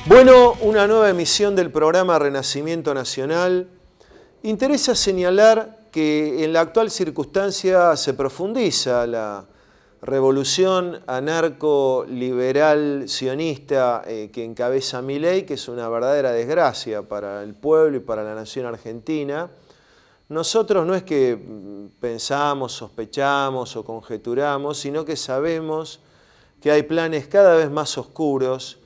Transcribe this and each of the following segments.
Bueno, una nueva emisión del programa Renacimiento Nacional. Interesa señalar que en la actual circunstancia se profundiza la revolución anarco-liberal sionista que encabeza Milei, que es una verdadera desgracia para el pueblo y para la nación argentina. Nosotros no es que pensamos, sospechamos o conjeturamos, sino que sabemos que hay planes cada vez más oscuros.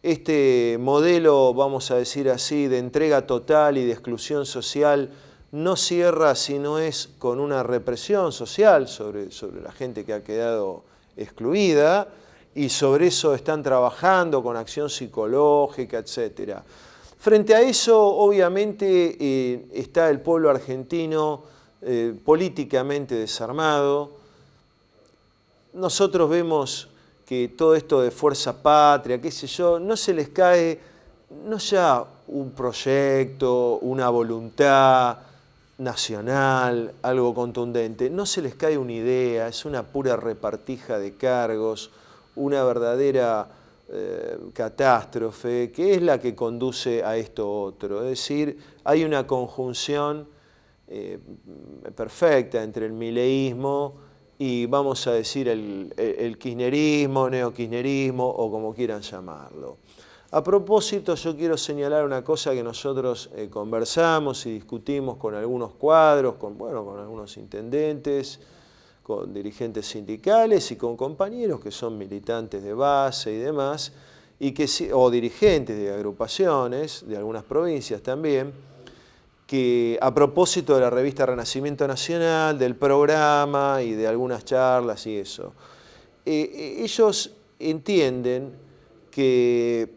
Este modelo, vamos a decir así, de entrega total y de exclusión social no cierra si no es con una represión social sobre la gente que ha quedado excluida, y sobre eso están trabajando con acción psicológica, etc. Frente a eso, obviamente, está el pueblo argentino políticamente desarmado. Nosotros vemos que todo esto de fuerza patria, qué sé yo, no se les cae, no ya un proyecto, una voluntad nacional, algo contundente, no se les cae una idea, es una pura repartija de cargos, una verdadera catástrofe, que es la que conduce a esto otro. Es decir, hay una conjunción perfecta entre el mileísmo y vamos a decir el kirchnerismo, neokirchnerismo o como quieran llamarlo. A propósito, yo quiero señalar una cosa que nosotros conversamos y discutimos con algunos cuadros, con algunos intendentes, con dirigentes sindicales y con compañeros que son militantes de base y demás, o dirigentes de agrupaciones de algunas provincias también, que a propósito de la revista Renacimiento Nacional, del programa y de algunas charlas y eso, ellos entienden que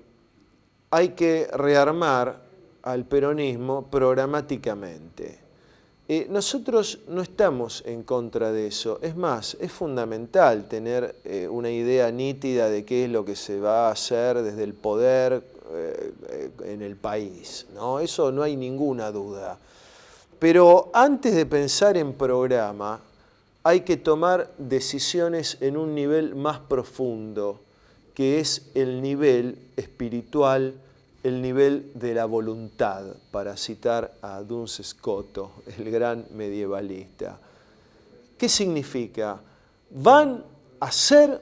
hay que rearmar al peronismo programáticamente. Nosotros no estamos en contra de eso, es más, es fundamental tener una idea nítida de qué es lo que se va a hacer desde el poder en el país, ¿no? Eso no hay ninguna duda. Pero antes de pensar en programa, hay que tomar decisiones en un nivel más profundo, que es el nivel espiritual, el nivel de la voluntad, para citar a Duns Scoto, el gran medievalista. ¿Qué significa? ¿Van a ser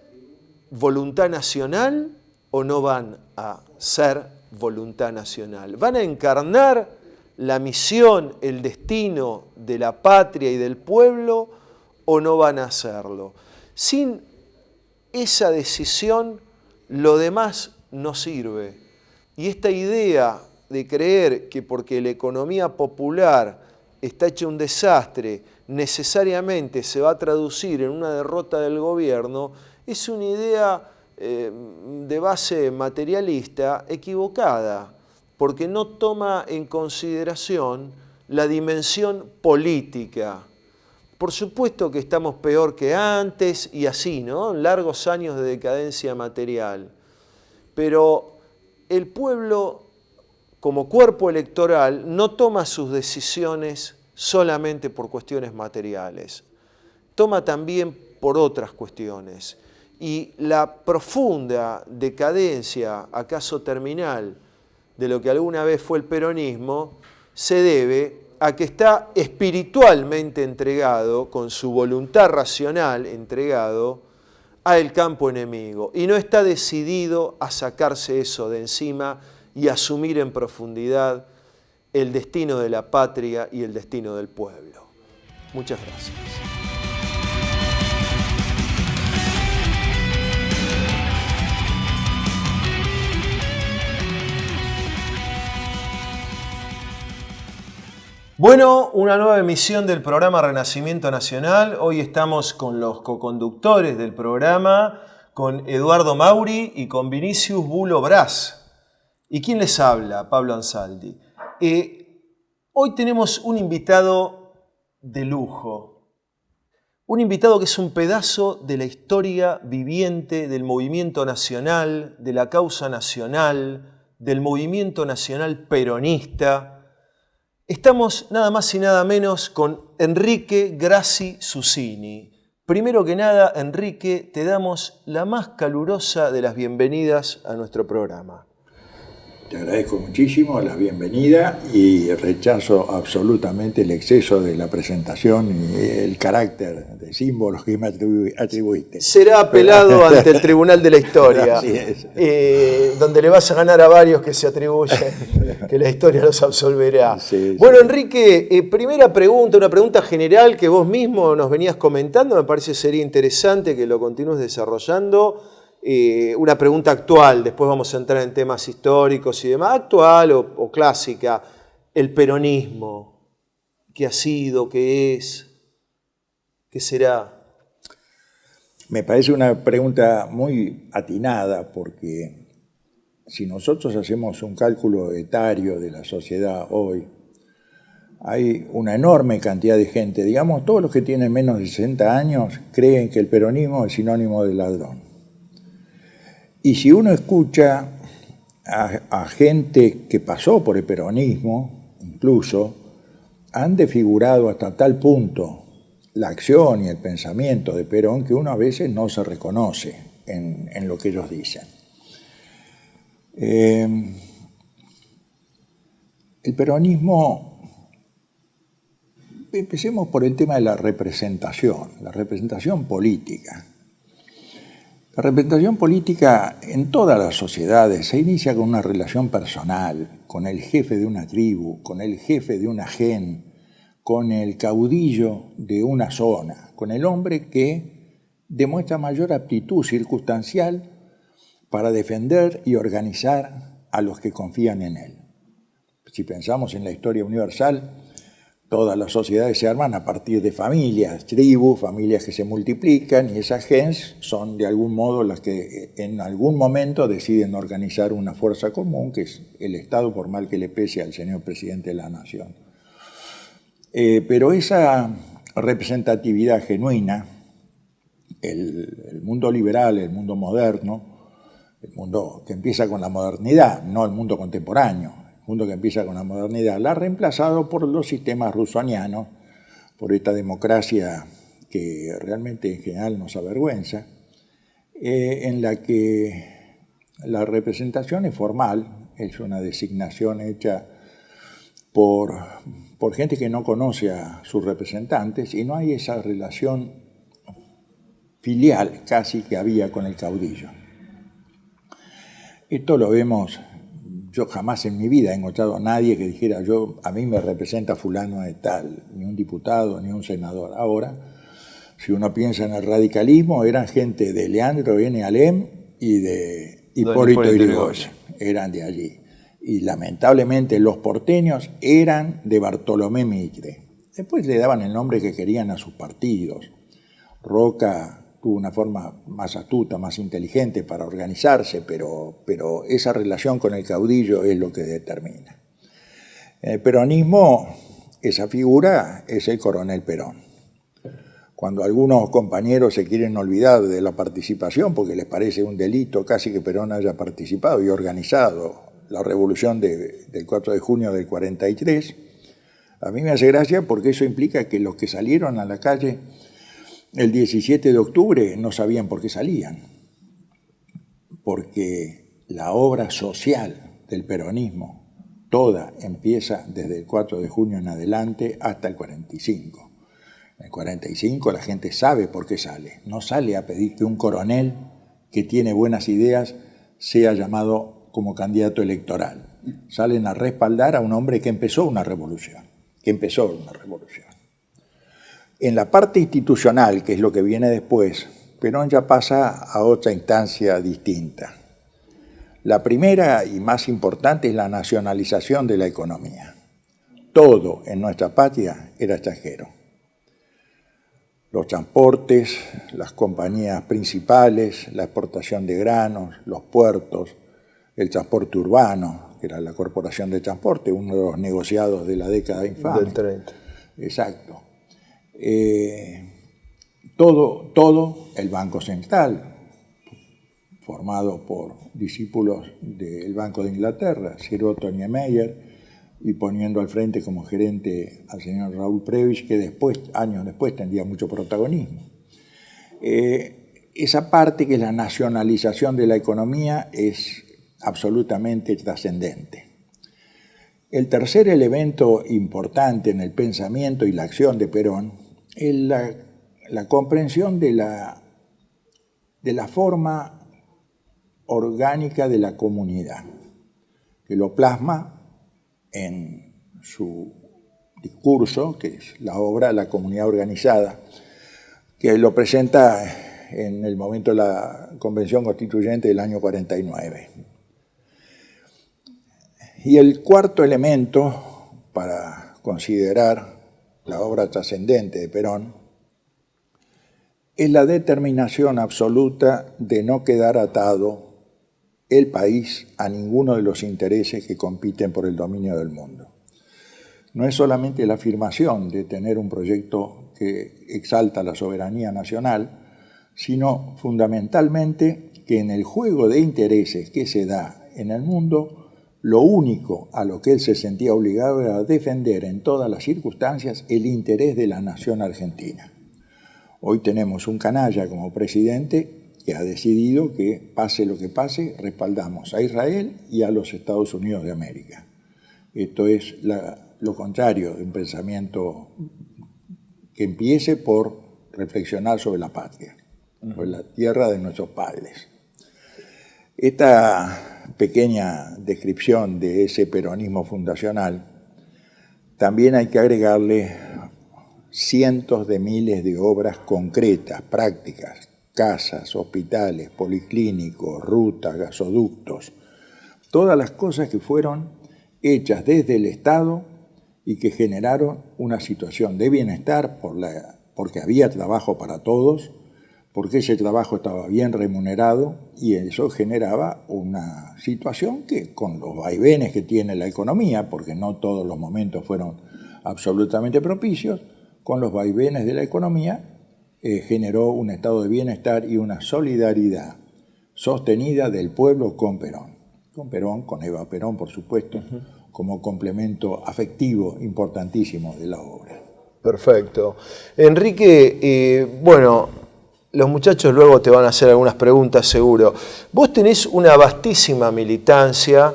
voluntad nacional o no van a ser voluntad nacional? ¿Van a encarnar la misión, el destino de la patria y del pueblo o no van a hacerlo? Sin esa decisión, lo demás no sirve. Y esta idea de creer que porque la economía popular está hecha un desastre, necesariamente se va a traducir en una derrota del gobierno, es una idea de base materialista equivocada, porque no toma en consideración la dimensión política. Por supuesto que estamos peor que antes y así, ¿no? Largos años de decadencia material. Pero el pueblo, como cuerpo electoral, no toma sus decisiones solamente por cuestiones materiales. Toma también por otras cuestiones. Y la profunda decadencia, acaso terminal, de lo que alguna vez fue el peronismo, se debe a que está espiritualmente entregado, con su voluntad racional entregado, al campo enemigo. Y no está decidido a sacarse eso de encima y asumir en profundidad el destino de la patria y el destino del pueblo. Muchas gracias. Bueno, una nueva emisión del programa Renacimiento Nacional. Hoy estamos con los coconductores del programa, con Eduardo Mauri y con Vinicius Bulo Brás. ¿Y quién les habla? Pablo Ansaldi. Hoy tenemos un invitado de lujo. Un invitado que es un pedazo de la historia viviente del movimiento nacional, de la causa nacional, del movimiento nacional peronista. Estamos nada más y nada menos con Enrique Grassi Susini. Primero que nada, Enrique, te damos la más calurosa de las bienvenidas a nuestro programa. Te agradezco muchísimo la bienvenida y rechazo absolutamente el exceso de la presentación y el carácter de símbolos que me atribuiste. Será apelado ante el Tribunal de la Historia, Así es. donde le vas a ganar a varios que se atribuyen, que la historia los absolverá. Sí, Bueno, sí. Enrique, primera pregunta, una pregunta general que vos mismo nos venías comentando, me parece sería interesante que lo continúes desarrollando. Una pregunta actual, después vamos a entrar en temas históricos y demás, actual o clásica, el peronismo, ¿qué ha sido, qué es, qué será? Me parece una pregunta muy atinada porque si nosotros hacemos un cálculo etario de la sociedad hoy, hay una enorme cantidad de gente, digamos, todos los que tienen menos de 60 años creen que el peronismo es sinónimo de ladrón. Y si uno escucha a gente que pasó por el peronismo, incluso, han desfigurado hasta tal punto la acción y el pensamiento de Perón que uno a veces no se reconoce en lo que ellos dicen. El peronismo, empecemos por el tema de la representación política. La representación política en todas las sociedades se inicia con una relación personal, con el jefe de una tribu, con el jefe de una gen, con el caudillo de una zona, con el hombre que demuestra mayor aptitud circunstancial para defender y organizar a los que confían en él. Si pensamos en la historia universal, todas las sociedades se arman a partir de familias, tribus, familias que se multiplican, y esas gens son de algún modo las que en algún momento deciden organizar una fuerza común, que es el Estado, por mal que le pese al señor presidente de la Nación. Pero esa representatividad genuina, el mundo liberal, el mundo moderno, el mundo que empieza con la modernidad, no el mundo contemporáneo, el mundo que empieza con la modernidad, la ha reemplazado por los sistemas rusonianos, por esta democracia que realmente en general nos avergüenza, en la que la representación es formal, es una designación hecha por gente que no conoce a sus representantes y no hay esa relación filial casi que había con el caudillo. Esto lo vemos, yo jamás en mi vida he encontrado a nadie que dijera a mí me representa fulano de tal, ni un diputado, ni un senador. Ahora, si uno piensa en el radicalismo, eran gente de Leandro N. Alem y de Hipólito Yrigoyen, eran de allí. Y lamentablemente los porteños eran de Bartolomé Mitre. Después le daban el nombre que querían a sus partidos. Roca tuvo una forma más astuta, más inteligente para organizarse, pero esa relación con el caudillo es lo que determina. En el peronismo, esa figura es el coronel Perón. Cuando algunos compañeros se quieren olvidar de la participación, porque les parece un delito casi que Perón haya participado y organizado la revolución del 4 de junio del 43, a mí me hace gracia porque eso implica que los que salieron a la calle el 17 de octubre no sabían por qué salían, porque la obra social del peronismo toda empieza desde el 4 de junio en adelante hasta el 45. En el 45 la gente sabe por qué sale, no sale a pedir que un coronel que tiene buenas ideas sea llamado como candidato electoral. Salen a respaldar a un hombre que empezó una revolución, En la parte institucional, que es lo que viene después, Perón ya pasa a otra instancia distinta. La primera y más importante es la nacionalización de la economía. Todo en nuestra patria era extranjero. Los transportes, las compañías principales, la exportación de granos, los puertos, el transporte urbano, que era la Corporación de Transporte, uno de los negociados de la década infame. Del 30. Exacto. Todo el Banco Central, formado por discípulos del Banco de Inglaterra, Sir Otto Niemeyer, y poniendo al frente como gerente al señor Raúl Prebisch, que años después tendría mucho protagonismo. Esa parte que es la nacionalización de la economía es absolutamente trascendente. El tercer elemento importante en el pensamiento y la acción de Perón es la comprensión de la forma orgánica de la comunidad, que lo plasma en su discurso, que es la obra La comunidad organizada, que lo presenta en el momento de la Convención Constituyente del año 49. Y el cuarto elemento para considerar la obra trascendente de Perón es la determinación absoluta de no quedar atado el país a ninguno de los intereses que compiten por el dominio del mundo. No es solamente la afirmación de tener un proyecto que exalta la soberanía nacional, sino fundamentalmente que en el juego de intereses que se da en el mundo, lo único a lo que él se sentía obligado era defender en todas las circunstancias el interés de la nación argentina. Hoy tenemos un canalla como presidente que ha decidido que, pase lo que pase, respaldamos a Israel y a los Estados Unidos de América. Esto es lo contrario de un pensamiento que empiece por reflexionar sobre la patria, sobre la tierra de nuestros padres. Esta pequeña descripción de ese peronismo fundacional, también hay que agregarle cientos de miles de obras concretas, prácticas, casas, hospitales, policlínicos, rutas, gasoductos, todas las cosas que fueron hechas desde el Estado y que generaron una situación de bienestar porque había trabajo para todos, porque ese trabajo estaba bien remunerado y eso generaba una situación que, con los vaivenes que tiene la economía, porque no todos los momentos fueron absolutamente propicios, con los vaivenes de la economía generó un estado de bienestar y una solidaridad sostenida del pueblo con Perón, con Eva Perón, por supuesto, como complemento afectivo importantísimo de la obra. Perfecto. Enrique, bueno, los muchachos luego te van a hacer algunas preguntas seguro. Vos tenés una vastísima militancia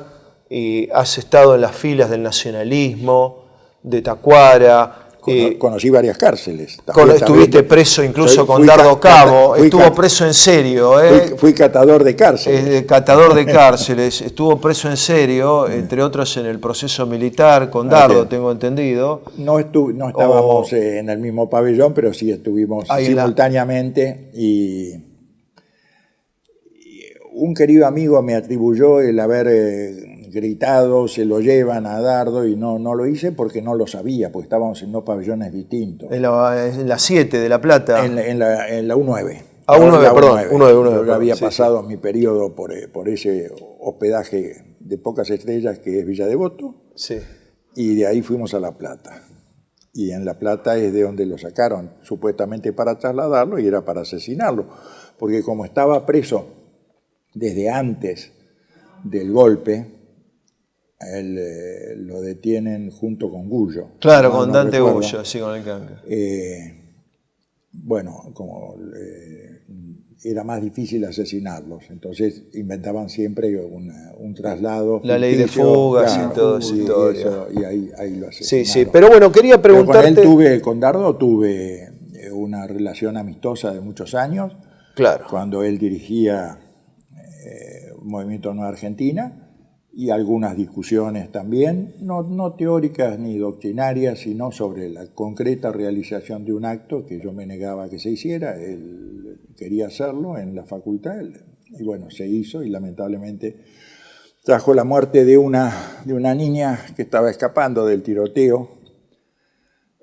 y has estado en las filas del nacionalismo, de Tacuara. Conocí varias cárceles. Estuviste preso incluso con Dardo Cabo, estuvo preso en serio. Fui catador de cárceles. Catador de cárceles, estuvo preso en serio, entre otros en el proceso militar con Dardo, tengo entendido. No estábamos en el mismo pabellón, pero sí estuvimos simultáneamente y un querido amigo me atribuyó el haber gritado, se lo llevan a Dardo, y no lo hice porque no lo sabía, porque estábamos en dos pabellones distintos. En la 7 de La Plata. En la U9. U9, perdón. Yo había pasado mi periodo por ese hospedaje de pocas estrellas que es Villa Devoto, y de ahí fuimos a La Plata. Y en La Plata es de donde lo sacaron, supuestamente para trasladarlo, y era para asesinarlo, porque como estaba preso desde antes del golpe, lo detienen junto con Gullo. Claro, con Dante Gullo, sí, con el Canca. Bueno, como era más difícil asesinarlos, entonces inventaban siempre un traslado. La ley de fugas y todo eso. Y ahí lo asesinaron. Sí, pero bueno, quería preguntarte. Con Dardo tuve una relación amistosa de muchos años. Claro. Cuando él dirigía Movimiento Nueva Argentina, y algunas discusiones también, no teóricas ni doctrinarias, sino sobre la concreta realización de un acto que yo me negaba que se hiciera. Él quería hacerlo en la facultad, y bueno, se hizo, y lamentablemente trajo la muerte de una niña que estaba escapando del tiroteo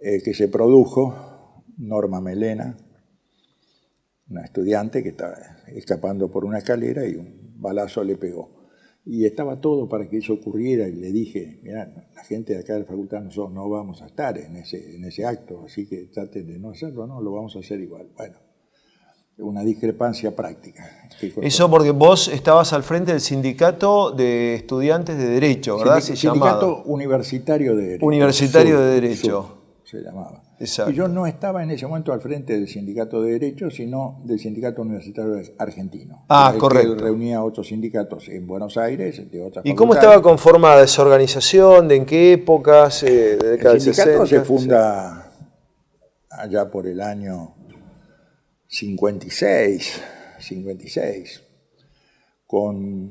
que se produjo, Norma Melena, una estudiante que estaba escapando por una escalera y un balazo le pegó. Y estaba todo para que eso ocurriera, y le dije, mirá, la gente de acá de la facultad, nosotros no vamos a estar en ese acto, así que traten de no hacerlo, no, lo vamos a hacer igual. Bueno, una discrepancia práctica. Eso porque vos estabas al frente del Sindicato de Estudiantes de Derecho, ¿verdad? Sindicato Universitario de Derecho. Universitario de Derecho. Se llamaba. Exacto. Y yo no estaba en ese momento al frente del Sindicato de Derecho, sino del Sindicato Universitario Argentino. Correcto. Que reunía a otros sindicatos en Buenos Aires, de otras ¿Y cómo facultades. estaba conformada esa organización? ¿De en qué épocas? ¿De década El sindicato 60? se funda allá por el año 56, con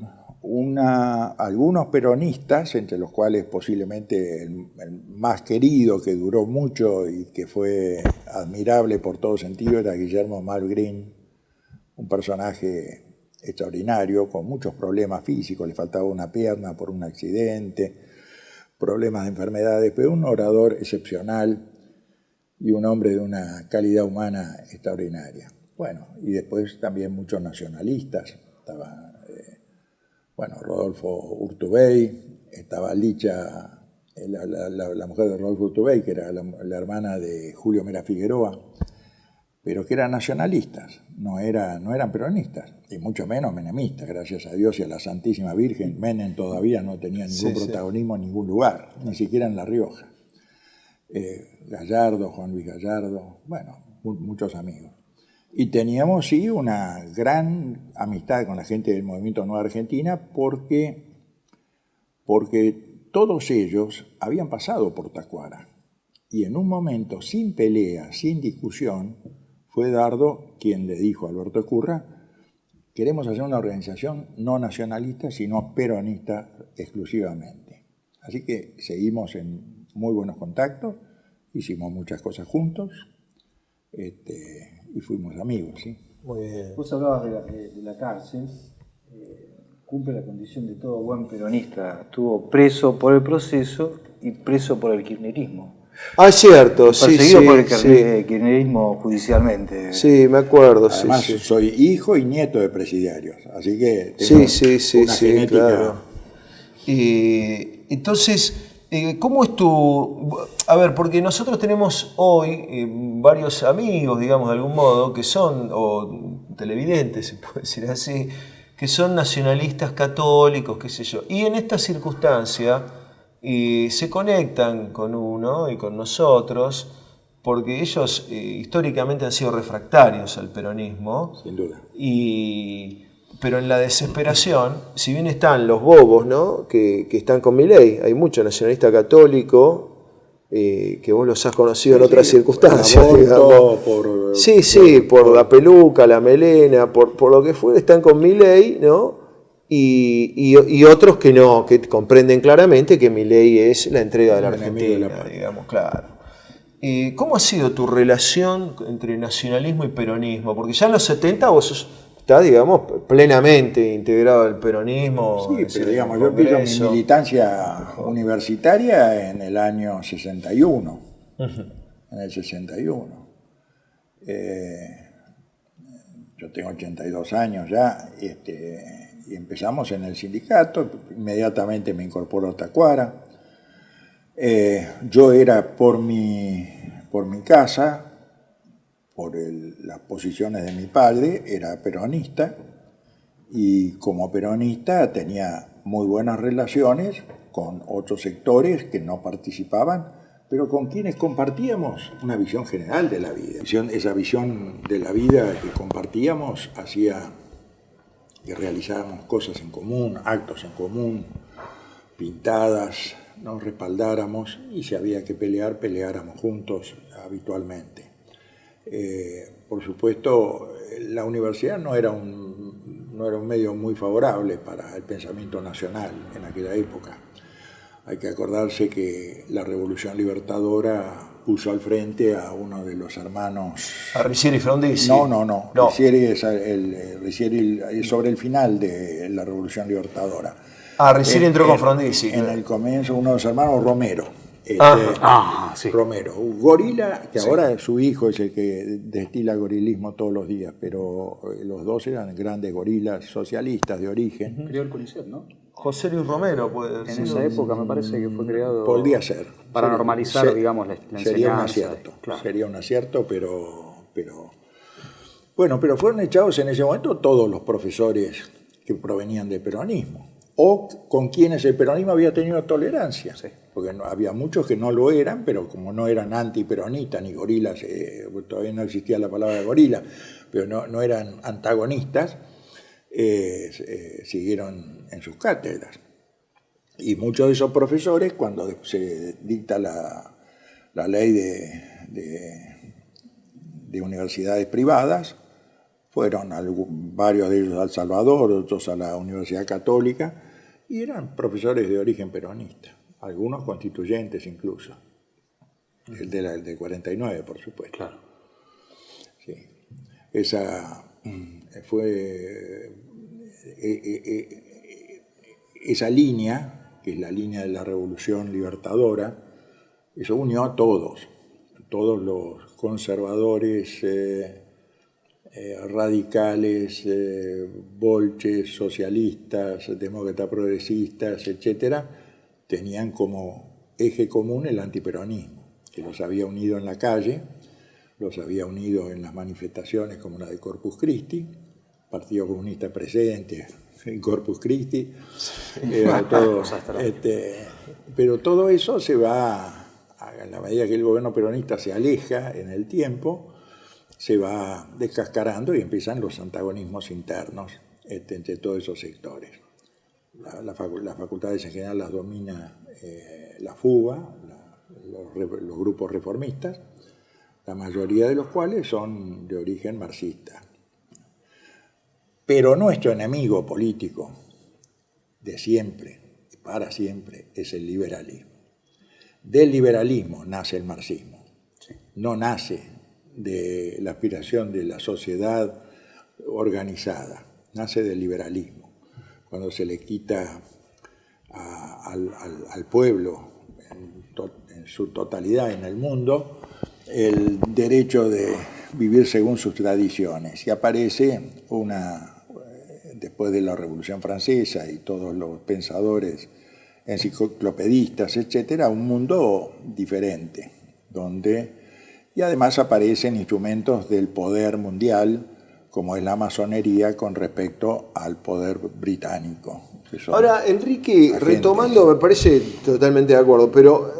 algunos peronistas, entre los cuales posiblemente el más querido, que duró mucho y que fue admirable por todo sentido, era Guillermo Malgrín, un personaje extraordinario, con muchos problemas físicos, le faltaba una pierna por un accidente, problemas de enfermedades, pero un orador excepcional y un hombre de una calidad humana extraordinaria. Bueno, y después también muchos nacionalistas, estaba Rodolfo Urtubey, estaba Licha, la mujer de Rodolfo Urtubey, que era la hermana de Julio Mera Figueroa, pero que eran nacionalistas, no eran peronistas, y mucho menos menemistas, gracias a Dios y a la Santísima Virgen. Menem todavía no tenía ningún protagonismo en ningún lugar, ni siquiera en La Rioja. Gallardo, Juan Luis Gallardo, muchos amigos. Y teníamos, sí, una gran amistad con la gente del Movimiento Nueva Argentina porque todos ellos habían pasado por Tacuara. Y en un momento, sin pelea, sin discusión, fue Dardo quien le dijo a Alberto Ezcurra: queremos hacer una organización no nacionalista, sino peronista exclusivamente. Así que seguimos en muy buenos contactos, hicimos muchas cosas juntos, y fuimos amigos, ¿sí? Muy bien. Vos hablabas de la cárcel, cumple la condición de todo buen peronista. Estuvo preso por el proceso y preso por el kirchnerismo. Es cierto, sí. Perseguido por el kirchnerismo judicialmente. Sí, me acuerdo. Además, sí. soy hijo y nieto de presidiarios, así que tengo una genética. Claro. Entonces, ¿cómo es tu...? A ver, porque nosotros tenemos hoy varios amigos, digamos, de algún modo, que son, o televidentes, se puede decir así, que son nacionalistas católicos, qué sé yo. Y en esta circunstancia se conectan con uno y con nosotros, porque ellos históricamente han sido refractarios al peronismo. Sin duda. Pero en la desesperación, si bien están los bobos, ¿no?, que están con Milei, hay mucho nacionalista católico que vos los has conocido en otras circunstancias. Por la peluca, la melena, por lo que fue, están con Milei, ¿no? Y otros que no, que comprenden claramente que Milei es la entrega de la Argentina, digamos, claro. ¿Cómo ha sido tu relación entre nacionalismo y peronismo? Porque ya en los 70 vos estás, digamos, plenamente integrado al peronismo. Sí, pero digamos, yo empiezo mi militancia universitaria en el año 61. En el 61. Yo tengo 82 años ya, y empezamos en el sindicato, inmediatamente me incorporo a Tacuara. Yo era por mi casa, por las posiciones de mi padre, era peronista, y como peronista tenía muy buenas relaciones con otros sectores que no participaban, pero con quienes compartíamos una visión general de la vida. Esa visión de la vida que compartíamos hacía que realizáramos cosas en común, actos en común, pintadas, nos respaldáramos, y si había que pelear, peleáramos juntos habitualmente. Por supuesto, la universidad no era un medio muy favorable para el pensamiento nacional en aquella época. Hay que acordarse que la Revolución Libertadora puso al frente a uno de los hermanos... ¿A Ricieri Frondizi? No. Ricieri es sobre el final de la Revolución Libertadora. Ricieri entró con Frondizi. En el comienzo, uno de los hermanos, Romero. Sí. Romero. Gorila, que ahora su hijo es el que destila gorilismo todos los días, pero los dos eran grandes gorilas socialistas de origen. Creó el CONICET, ¿no? José Luis Romero puede ser. En esa época me parece que fue creado... Podría ser. Para normalizar, digamos, la enseñanza. Sería un acierto, claro. Sería un acierto, pero... Bueno, pero fueron echados en ese momento todos los profesores que provenían del peronismo. o con quienes el peronismo había tenido tolerancia. Sí. Porque había muchos que no lo eran, pero como no eran antiperonistas ni gorilas, todavía no existía la palabra gorila, pero no eran antagonistas, siguieron en sus cátedras. Y muchos de esos profesores, cuando se dicta la ley de universidades privadas, fueron varios de ellos a El Salvador, otros a la Universidad Católica, y eran profesores de origen peronista, algunos constituyentes incluso. El del 49, por supuesto. Claro. Sí. Esa fue esa línea, que es la línea de la Revolución Libertadora, eso unió a todos los conservadores, radicales, bolches, socialistas, demócratas progresistas, etcétera, tenían como eje común el antiperonismo, que los había unido en la calle, los había unido en las manifestaciones como la de Corpus Christi, Partido Comunista presente en Corpus Christi, pero todo eso se va, a la medida que el gobierno peronista se aleja en el tiempo, se va descascarando y empiezan los antagonismos internos entre todos esos sectores. Las facultades en general las domina la FUBA, los grupos reformistas, la mayoría de los cuales son de origen marxista. Pero nuestro enemigo político de siempre, para siempre, es el liberalismo. Del liberalismo nace el marxismo, no nace de la aspiración de la sociedad organizada, nace del liberalismo. Cuando se le quita al pueblo en su totalidad en el mundo el derecho de vivir según sus tradiciones, y aparece después de la Revolución Francesa y todos los pensadores enciclopedistas, etcétera, un mundo diferente, y además aparecen instrumentos del poder mundial, como es la masonería con respecto al poder británico. Ahora, Enrique, retomando, me parece totalmente de acuerdo, pero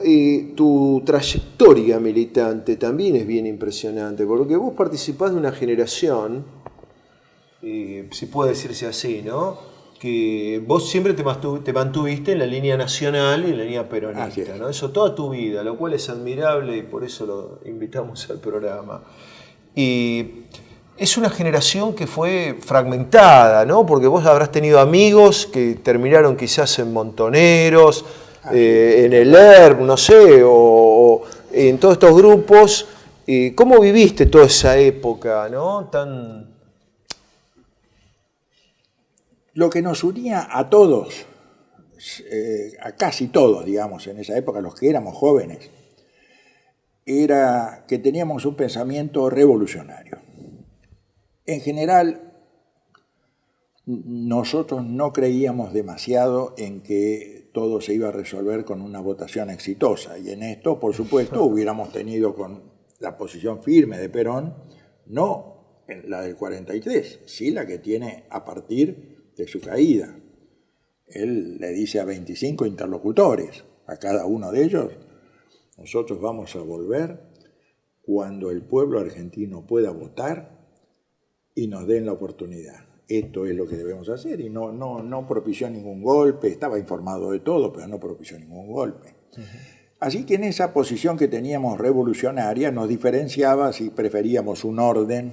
tu trayectoria militante también es bien impresionante, porque vos participás de una generación, si puede decirse así, ¿no?, que vos siempre te mantuviste en la línea nacional y en la línea peronista, ¿no? Eso toda tu vida, lo cual es admirable y por eso lo invitamos al programa. Y es una generación que fue fragmentada, ¿no? Porque vos habrás tenido amigos que terminaron quizás en Montoneros, en el ERP, no sé, o en todos estos grupos. ¿Cómo viviste toda esa época, ¿no? Lo que nos unía a todos, a casi todos, digamos, en esa época, los que éramos jóvenes, era que teníamos un pensamiento revolucionario. En general, nosotros no creíamos demasiado en que todo se iba a resolver con una votación exitosa, y en esto, por supuesto, hubiéramos tenido con la posición firme de Perón, no en la del 43, sí la que tiene a partir de su caída. Él le dice a 25 interlocutores, a cada uno de ellos: nosotros vamos a volver cuando el pueblo argentino pueda votar y nos den la oportunidad. Esto es lo que debemos hacer, y no propició ningún golpe, estaba informado de todo, pero no propició ningún golpe. Así que en esa posición que teníamos revolucionaria nos diferenciaba si preferíamos un orden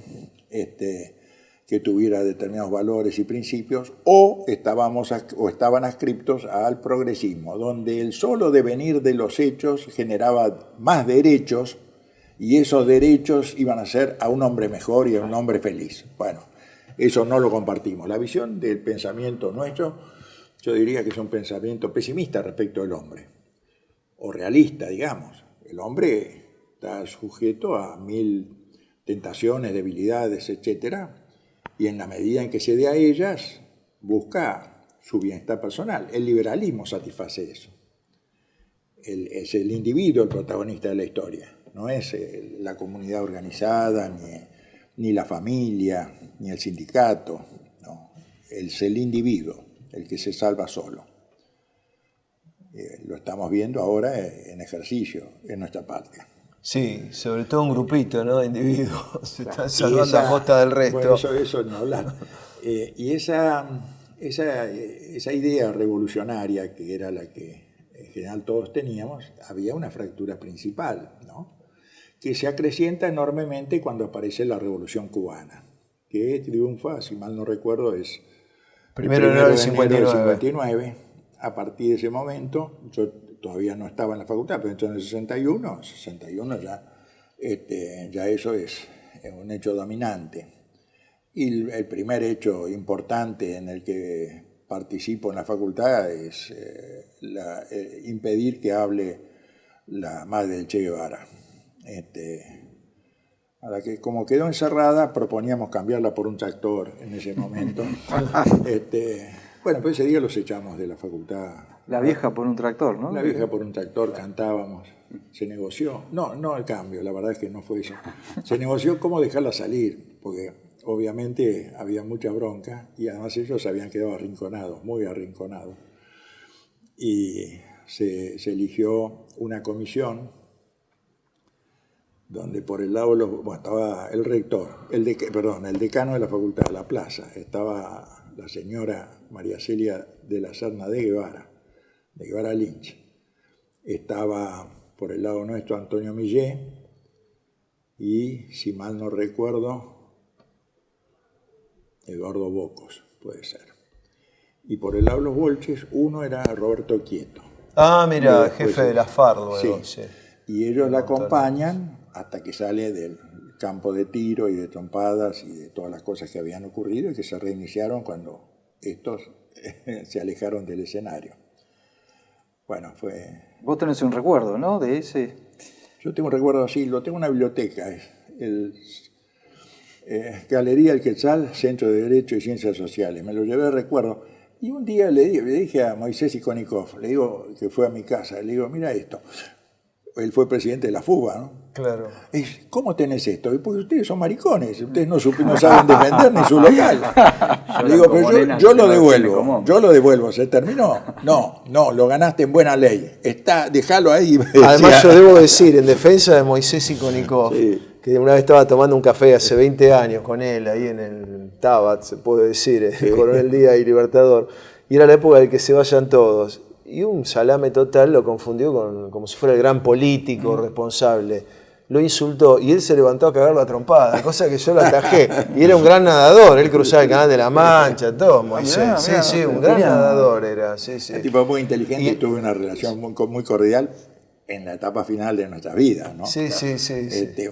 que tuviera determinados valores y principios, o estaban adscriptos al progresismo, donde el solo devenir de los hechos generaba más derechos, y esos derechos iban a hacer a un hombre mejor y a un hombre feliz. Bueno, eso no lo compartimos. La visión del pensamiento nuestro, yo diría que es un pensamiento pesimista respecto del hombre, o realista, digamos. El hombre está sujeto a 1000 tentaciones, debilidades, etcétera, y en la medida en que cede a ellas, busca su bienestar personal. El liberalismo satisface eso. Es el individuo el protagonista de la historia, no es la comunidad organizada, ni la familia, ni el sindicato, no. Es el individuo. el que se salva solo. Lo estamos viendo ahora en ejercicio en nuestra patria. Sí, sobre todo un grupito, ¿no?, de individuos se están salvando a costa del resto. Bueno, eso no hablar. Y esa idea revolucionaria, que era la que en general todos teníamos, había una fractura principal, ¿no?, que se acrecienta enormemente cuando aparece la Revolución Cubana, que triunfa, si mal no recuerdo, es Primero de enero del 59. A partir de ese momento, yo todavía no estaba en la facultad, pero entonces en el 61 ya eso es un hecho dominante. Y el primer hecho importante en el que participo en la facultad es impedir que hable la madre del Che Guevara. A la que, como quedó encerrada, proponíamos cambiarla por un tractor en ese momento. Bueno, pues ese día los echamos de la facultad. La vieja por un tractor, ¿no? La vieja por un tractor, cantábamos, se negoció. No el cambio, la verdad es que no fue eso. Se negoció cómo dejarla salir, porque obviamente había mucha bronca y además ellos habían quedado arrinconados, muy arrinconados. Y se eligió una comisión donde por el lado estaba el rector, el decano de la facultad de La Plaza, estaba la señora María Celia de la Serna de Guevara Lynch, estaba por el lado nuestro Antonio Millet y, si mal no recuerdo, Eduardo Bocos, puede ser. Y por el lado de los bolches, uno era Roberto Quieto. Ah, mira, jefe de la FARC luego. Sí. Y ellos la acompañan hasta que sale del campo de tiro y de trompadas y de todas las cosas que habían ocurrido y que se reiniciaron cuando estos se alejaron del escenario. Bueno, fue... Vos tenés un recuerdo, ¿no?, de ese... Yo tengo un recuerdo así, lo tengo en una biblioteca, Galería El Quetzal, Centro de Derecho y Ciencias Sociales, me lo llevé de recuerdo. Y un día le dije a Moisés Ikonikov, le digo, que fue a mi casa, le digo, mira esto. Él fue presidente de la FUBA, ¿no? Claro. ¿Cómo tenés esto? Porque ustedes son maricones, ustedes no saben defender ni su local. Le digo, pero yo lo devuelvo, ¿se terminó? No, lo ganaste en buena ley. Déjalo ahí. Además, yo debo decir, en defensa de Moisés Ikonikov, sí, que una vez estaba tomando un café hace 20 años con él, ahí en el Tabat, se puede decir, sí, Coronel Díaz y Libertador, y era la época de que se vayan todos. Y un salame total lo confundió como si fuera el gran político responsable. Lo insultó y él se levantó a cagarlo a trompada, cosa que yo lo atajé. Y era un gran nadador, él cruzaba el Canal de la Mancha, todo, Moisés. Sí, un gran nadador era. Sí. Un tipo muy inteligente y tuve una relación muy cordial en la etapa final de nuestra vida, ¿no? Sí.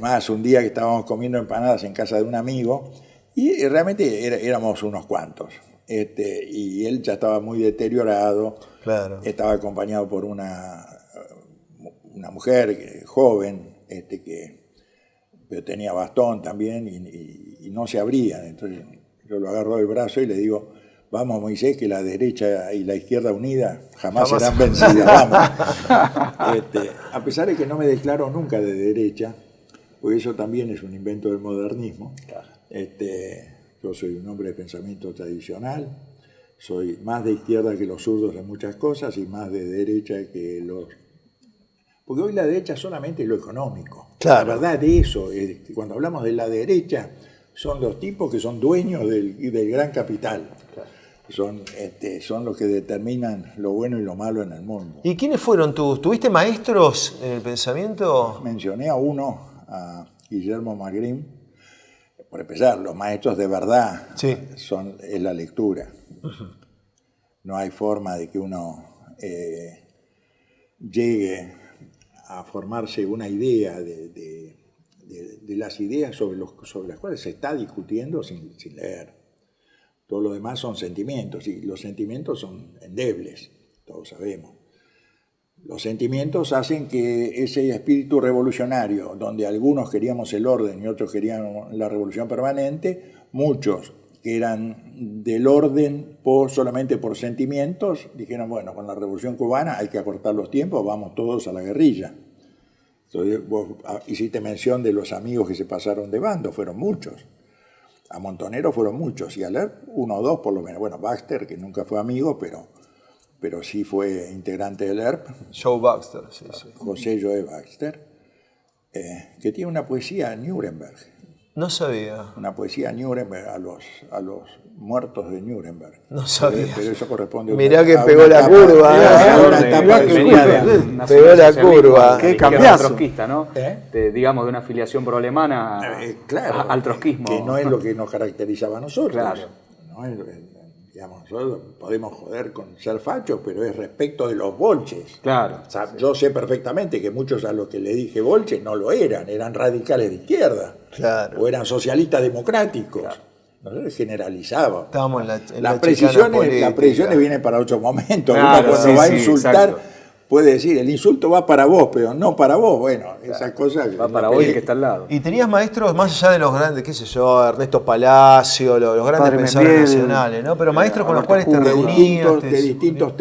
Más un día que estábamos comiendo empanadas en casa de un amigo y realmente éramos unos cuantos. Y él ya estaba muy deteriorado, claro. Estaba acompañado por una mujer joven, pero tenía bastón también y no se abrían. Entonces yo lo agarro del brazo y le digo, vamos Moisés, que la derecha y la izquierda unida jamás serán vencidas, vamos. A pesar de que no me declaro nunca de derecha, porque eso también es un invento del modernismo, claro. Yo soy un hombre de pensamiento tradicional, soy más de izquierda que los zurdos en muchas cosas y más de derecha que los... Porque hoy la derecha solamente es lo económico. Claro. La verdad de eso, cuando hablamos de la derecha, son los tipos que son dueños del gran capital. Claro. Son los que determinan lo bueno y lo malo en el mundo. ¿Y quiénes fueron tuviste maestros en el pensamiento? Mencioné a uno, a Guillermo Magrín. Por empezar, los maestros de verdad sí. Es la lectura. Uh-huh. No hay forma de que uno llegue a formarse una idea de las ideas sobre las cuales se está discutiendo sin leer. Todo lo demás son sentimientos, y los sentimientos son endebles, todos sabemos. Los sentimientos hacen que ese espíritu revolucionario, donde algunos queríamos el orden y otros querían la revolución permanente, muchos que eran del orden solamente por sentimientos, dijeron, bueno, con la revolución cubana hay que acortar los tiempos, vamos todos a la guerrilla. Entonces, vos hiciste mención de los amigos que se pasaron de bando, fueron muchos. A Montonero fueron muchos, y a Lerp 1 o 2 por lo menos. Bueno, Baxter, que nunca fue amigo, pero sí fue integrante del Lerp. Joe Baxter, sí. José Joe Baxter, que tiene una poesía en Nuremberg. No sabía. Una poesía en Nuremberg a los muertos de Nuremberg. No sabía. Pero eso corresponde Mirá que a pegó una la etapa- curva. a una etapa de su vida. Pegó la curva. Qué Izquierda cambiazo. trotskista, ¿no? Digamos, de una afiliación pro-alemana Claro, al trotskismo. que no es lo que nos caracterizaba a nosotros. Claro. No es, digamos, nosotros podemos joder con ser fachos, pero es respecto de los bolches. Claro. O sea, yo sé perfectamente que muchos a los que le dije bolches no lo eran radicales de izquierda, Claro. o eran socialistas democráticos. Nosotros generalizábamos. Estábamos en la chicana Las precisiones política. vienen para otro momento. Claro, Uno cuando sí, va a sí, insultar exacto. puede decir, el insulto va para vos, pero no para vos. Bueno, esas cosas... Va para hoy el que está al lado. Y tenías maestros más allá de los grandes, qué sé yo, Ernesto Palacio, los grandes Padre pensadores Membiel, nacionales, ¿no? Pero maestros con los Alberto cuales te Cuba, reunías. de distintos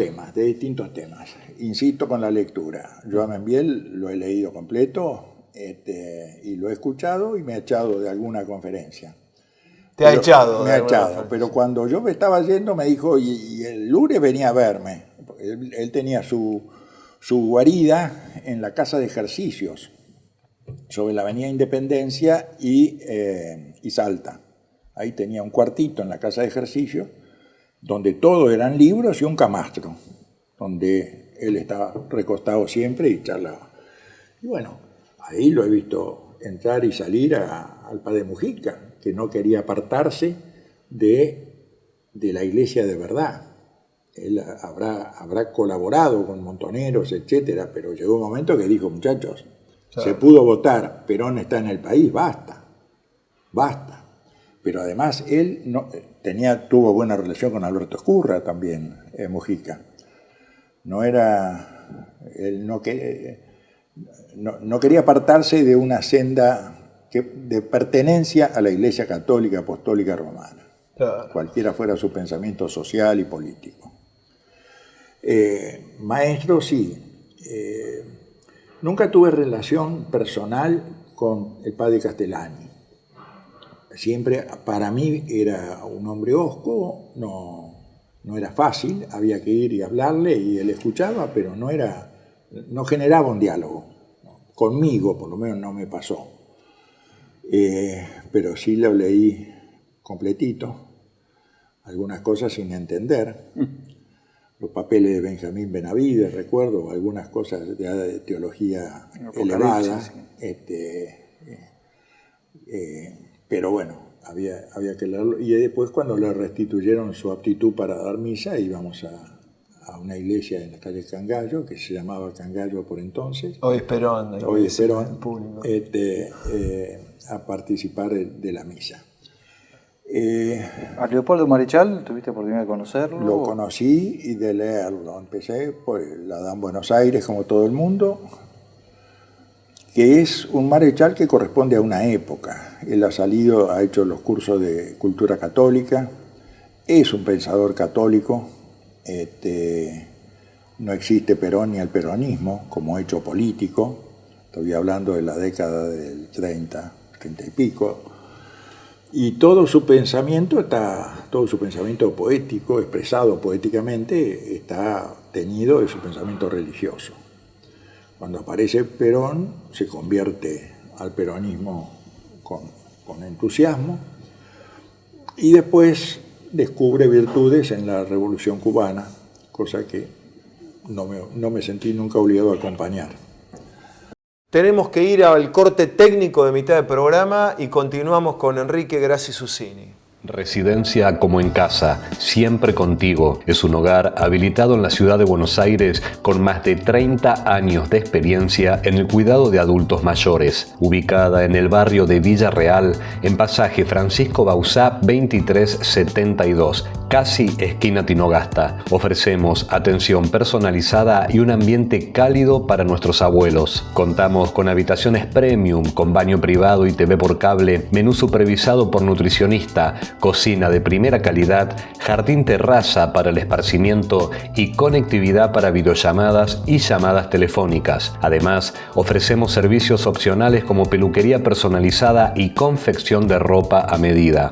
temas. Insisto con la lectura. Joan Membiel lo he leído completo y lo he escuchado y me ha echado de alguna conferencia. Te ha echado. Me de ha alguna echado. forma. Pero cuando yo me estaba yendo me dijo, y el lunes venía a verme. Él tenía su guarida en la casa de ejercicios sobre la avenida Independencia y Salta. Ahí tenía un cuartito en la casa de ejercicios donde todo eran libros y un camastro, donde él estaba recostado siempre y charlaba. Y bueno, ahí lo he visto entrar y salir al padre Mujica, que no quería apartarse de la iglesia de verdad. Él habrá colaborado con montoneros, etcétera, pero llegó un momento que dijo, muchachos, se pudo votar, Perón está en el país, basta. Pero además él tuvo buena relación con Alberto Ezcurra también, Mujica. Él no quería apartarse de una senda de pertenencia a la Iglesia Católica Apostólica Romana, Claro. cualquiera fuera su pensamiento social y político. Maestro, sí. Nunca tuve relación personal con el padre Castellani. Siempre, para mí, era un hombre hosco, no era fácil, había que ir y hablarle y él escuchaba, pero no generaba un diálogo. Conmigo, por lo menos, no me pasó. Pero sí lo leí completito, algunas cosas sin entender. Los papeles de Benjamín Benavides, recuerdo, algunas cosas de teología elevada. Pero bueno, había que leerlo. Y después, cuando le restituyeron su aptitud para dar misa, íbamos a una iglesia en la calle Cangallo, que se llamaba Cangallo por entonces. Hoy es Perón. Hoy es Perón, público. a participar de la misa. ¿A Leopoldo Marechal tuviste oportunidad de conocerlo? Lo conocí y de leerlo. Empecé por la Dan Buenos Aires, como todo el mundo, que es un marechal que corresponde a una época. Él ha hecho los cursos de cultura católica, es un pensador católico. No existe Perón ni el peronismo como hecho político. Estoy hablando de la década del 30 y pico. Y todo su pensamiento poético, expresado poéticamente, está teñido de su pensamiento religioso. Cuando aparece Perón, se convierte al peronismo con entusiasmo y después descubre virtudes en la Revolución Cubana, cosa que no me sentí nunca obligado a acompañar. Tenemos que ir al corte técnico de mitad de programa y continuamos con Enrique Grassi Susini. Residencia como en casa, siempre contigo. Es un hogar habilitado en la ciudad de Buenos Aires con más de 30 años de experiencia en el cuidado de adultos mayores. Ubicada en el barrio de Villa Real, en pasaje Francisco Bauzá 2372, casi esquina Tinogasta. Ofrecemos atención personalizada y un ambiente cálido para nuestros abuelos. Contamos con habitaciones premium, con baño privado y TV por cable, menú supervisado por nutricionista, cocina de primera calidad, jardín terraza para el esparcimiento y conectividad para videollamadas y llamadas telefónicas. Además, ofrecemos servicios opcionales como peluquería personalizada y confección de ropa a medida.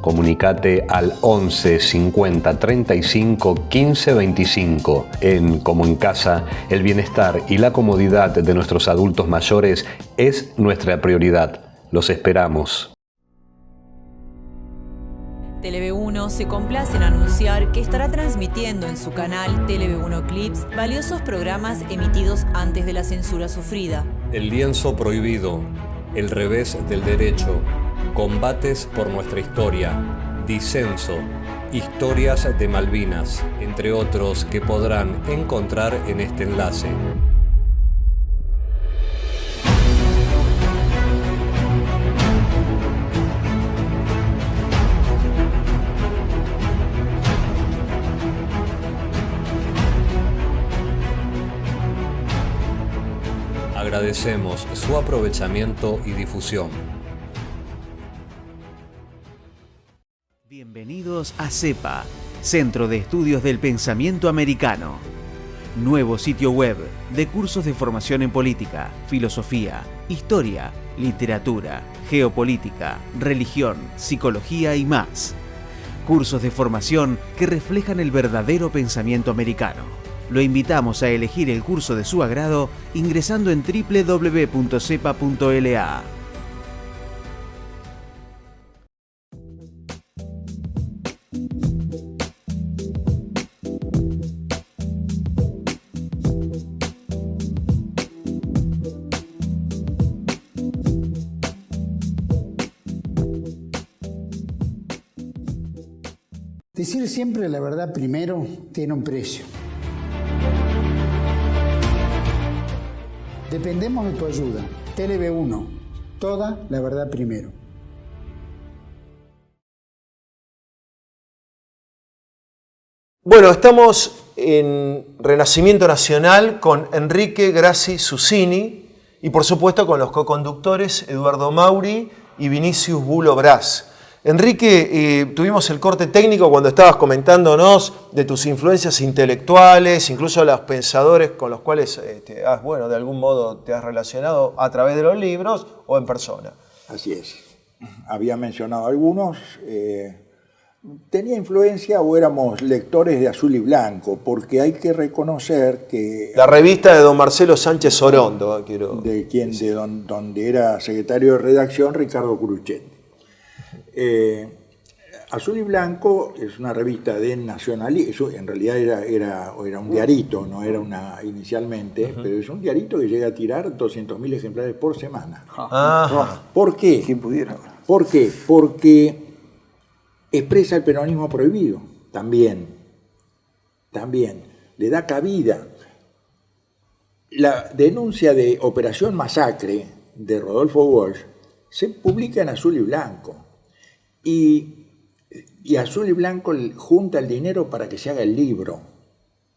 Comunicate al 11 50 35 15 25. En Como en Casa, el bienestar y la comodidad de nuestros adultos mayores es nuestra prioridad. Los esperamos. Tele-V1 se complace en anunciar que estará transmitiendo en su canal Tele-V1 Clips valiosos programas emitidos antes de la censura sufrida. El lienzo prohibido, el revés del derecho, combates por nuestra historia, disenso, historias de Malvinas, entre otros que podrán encontrar en este enlace. Agradecemos su aprovechamiento y difusión. Bienvenidos a CEPA, Centro de Estudios del Pensamiento Americano. Nuevo sitio web de cursos de formación en política, filosofía, historia, literatura, geopolítica, religión, psicología y más. Cursos de formación que reflejan el verdadero pensamiento americano. Lo invitamos a elegir el curso de su agrado ingresando en www.cepa.la. Decir siempre la verdad primero tiene un precio. Dependemos de tu ayuda. Tele-V1, toda la verdad primero. Bueno, estamos en Renacimiento Nacional con Enrique Grassi Susini y por supuesto con los coconductores Eduardo Mauri y Vinicius Bulo Brás. Enrique, tuvimos el corte técnico cuando estabas comentándonos de tus influencias intelectuales, incluso los pensadores con los cuales de algún modo te has relacionado a través de los libros o en persona. Así es. Había mencionado algunos. Tenía influencia o éramos lectores de Azul y Blanco, porque hay que reconocer que... La revista de don Marcelo Sánchez Orondo, donde era secretario de redacción Ricardo Curuchet. Azul y Blanco es una revista de nacionalismo, en realidad era un diarito, no era una inicialmente, pero es un diarito que llega a tirar 200.000 ejemplares por semana. ¿Por qué? ¿Quién pudiera? ¿Por qué? Porque expresa el peronismo prohibido, también, le da cabida. La denuncia de Operación Masacre de Rodolfo Walsh se publica en Azul y Blanco. Y Azul y Blanco junta el dinero para que se haga el libro.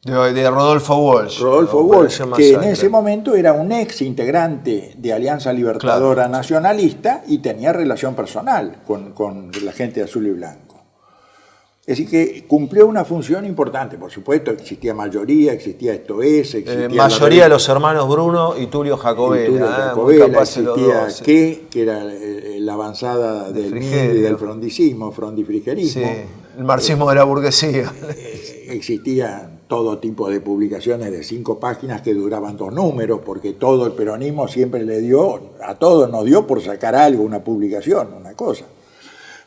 De Rodolfo Walsh. Rodolfo Walsh, que en ese momento era un ex integrante de Alianza Libertadora Nacionalista y tenía relación personal con la gente de Azul y Blanco. Es decir, que cumplió una función importante. Por supuesto, existía mayoría, existía Esto Es, existía mayoría de los hermanos Bruno y Tulio Jacobela. Existía que era la avanzada del MIR y del frondifrigerismo. Sí, el marxismo de la burguesía. Existían todo tipo de publicaciones de 5 páginas que duraban 2 números, porque todo el peronismo siempre a todos nos dio por sacar algo, una publicación, una cosa.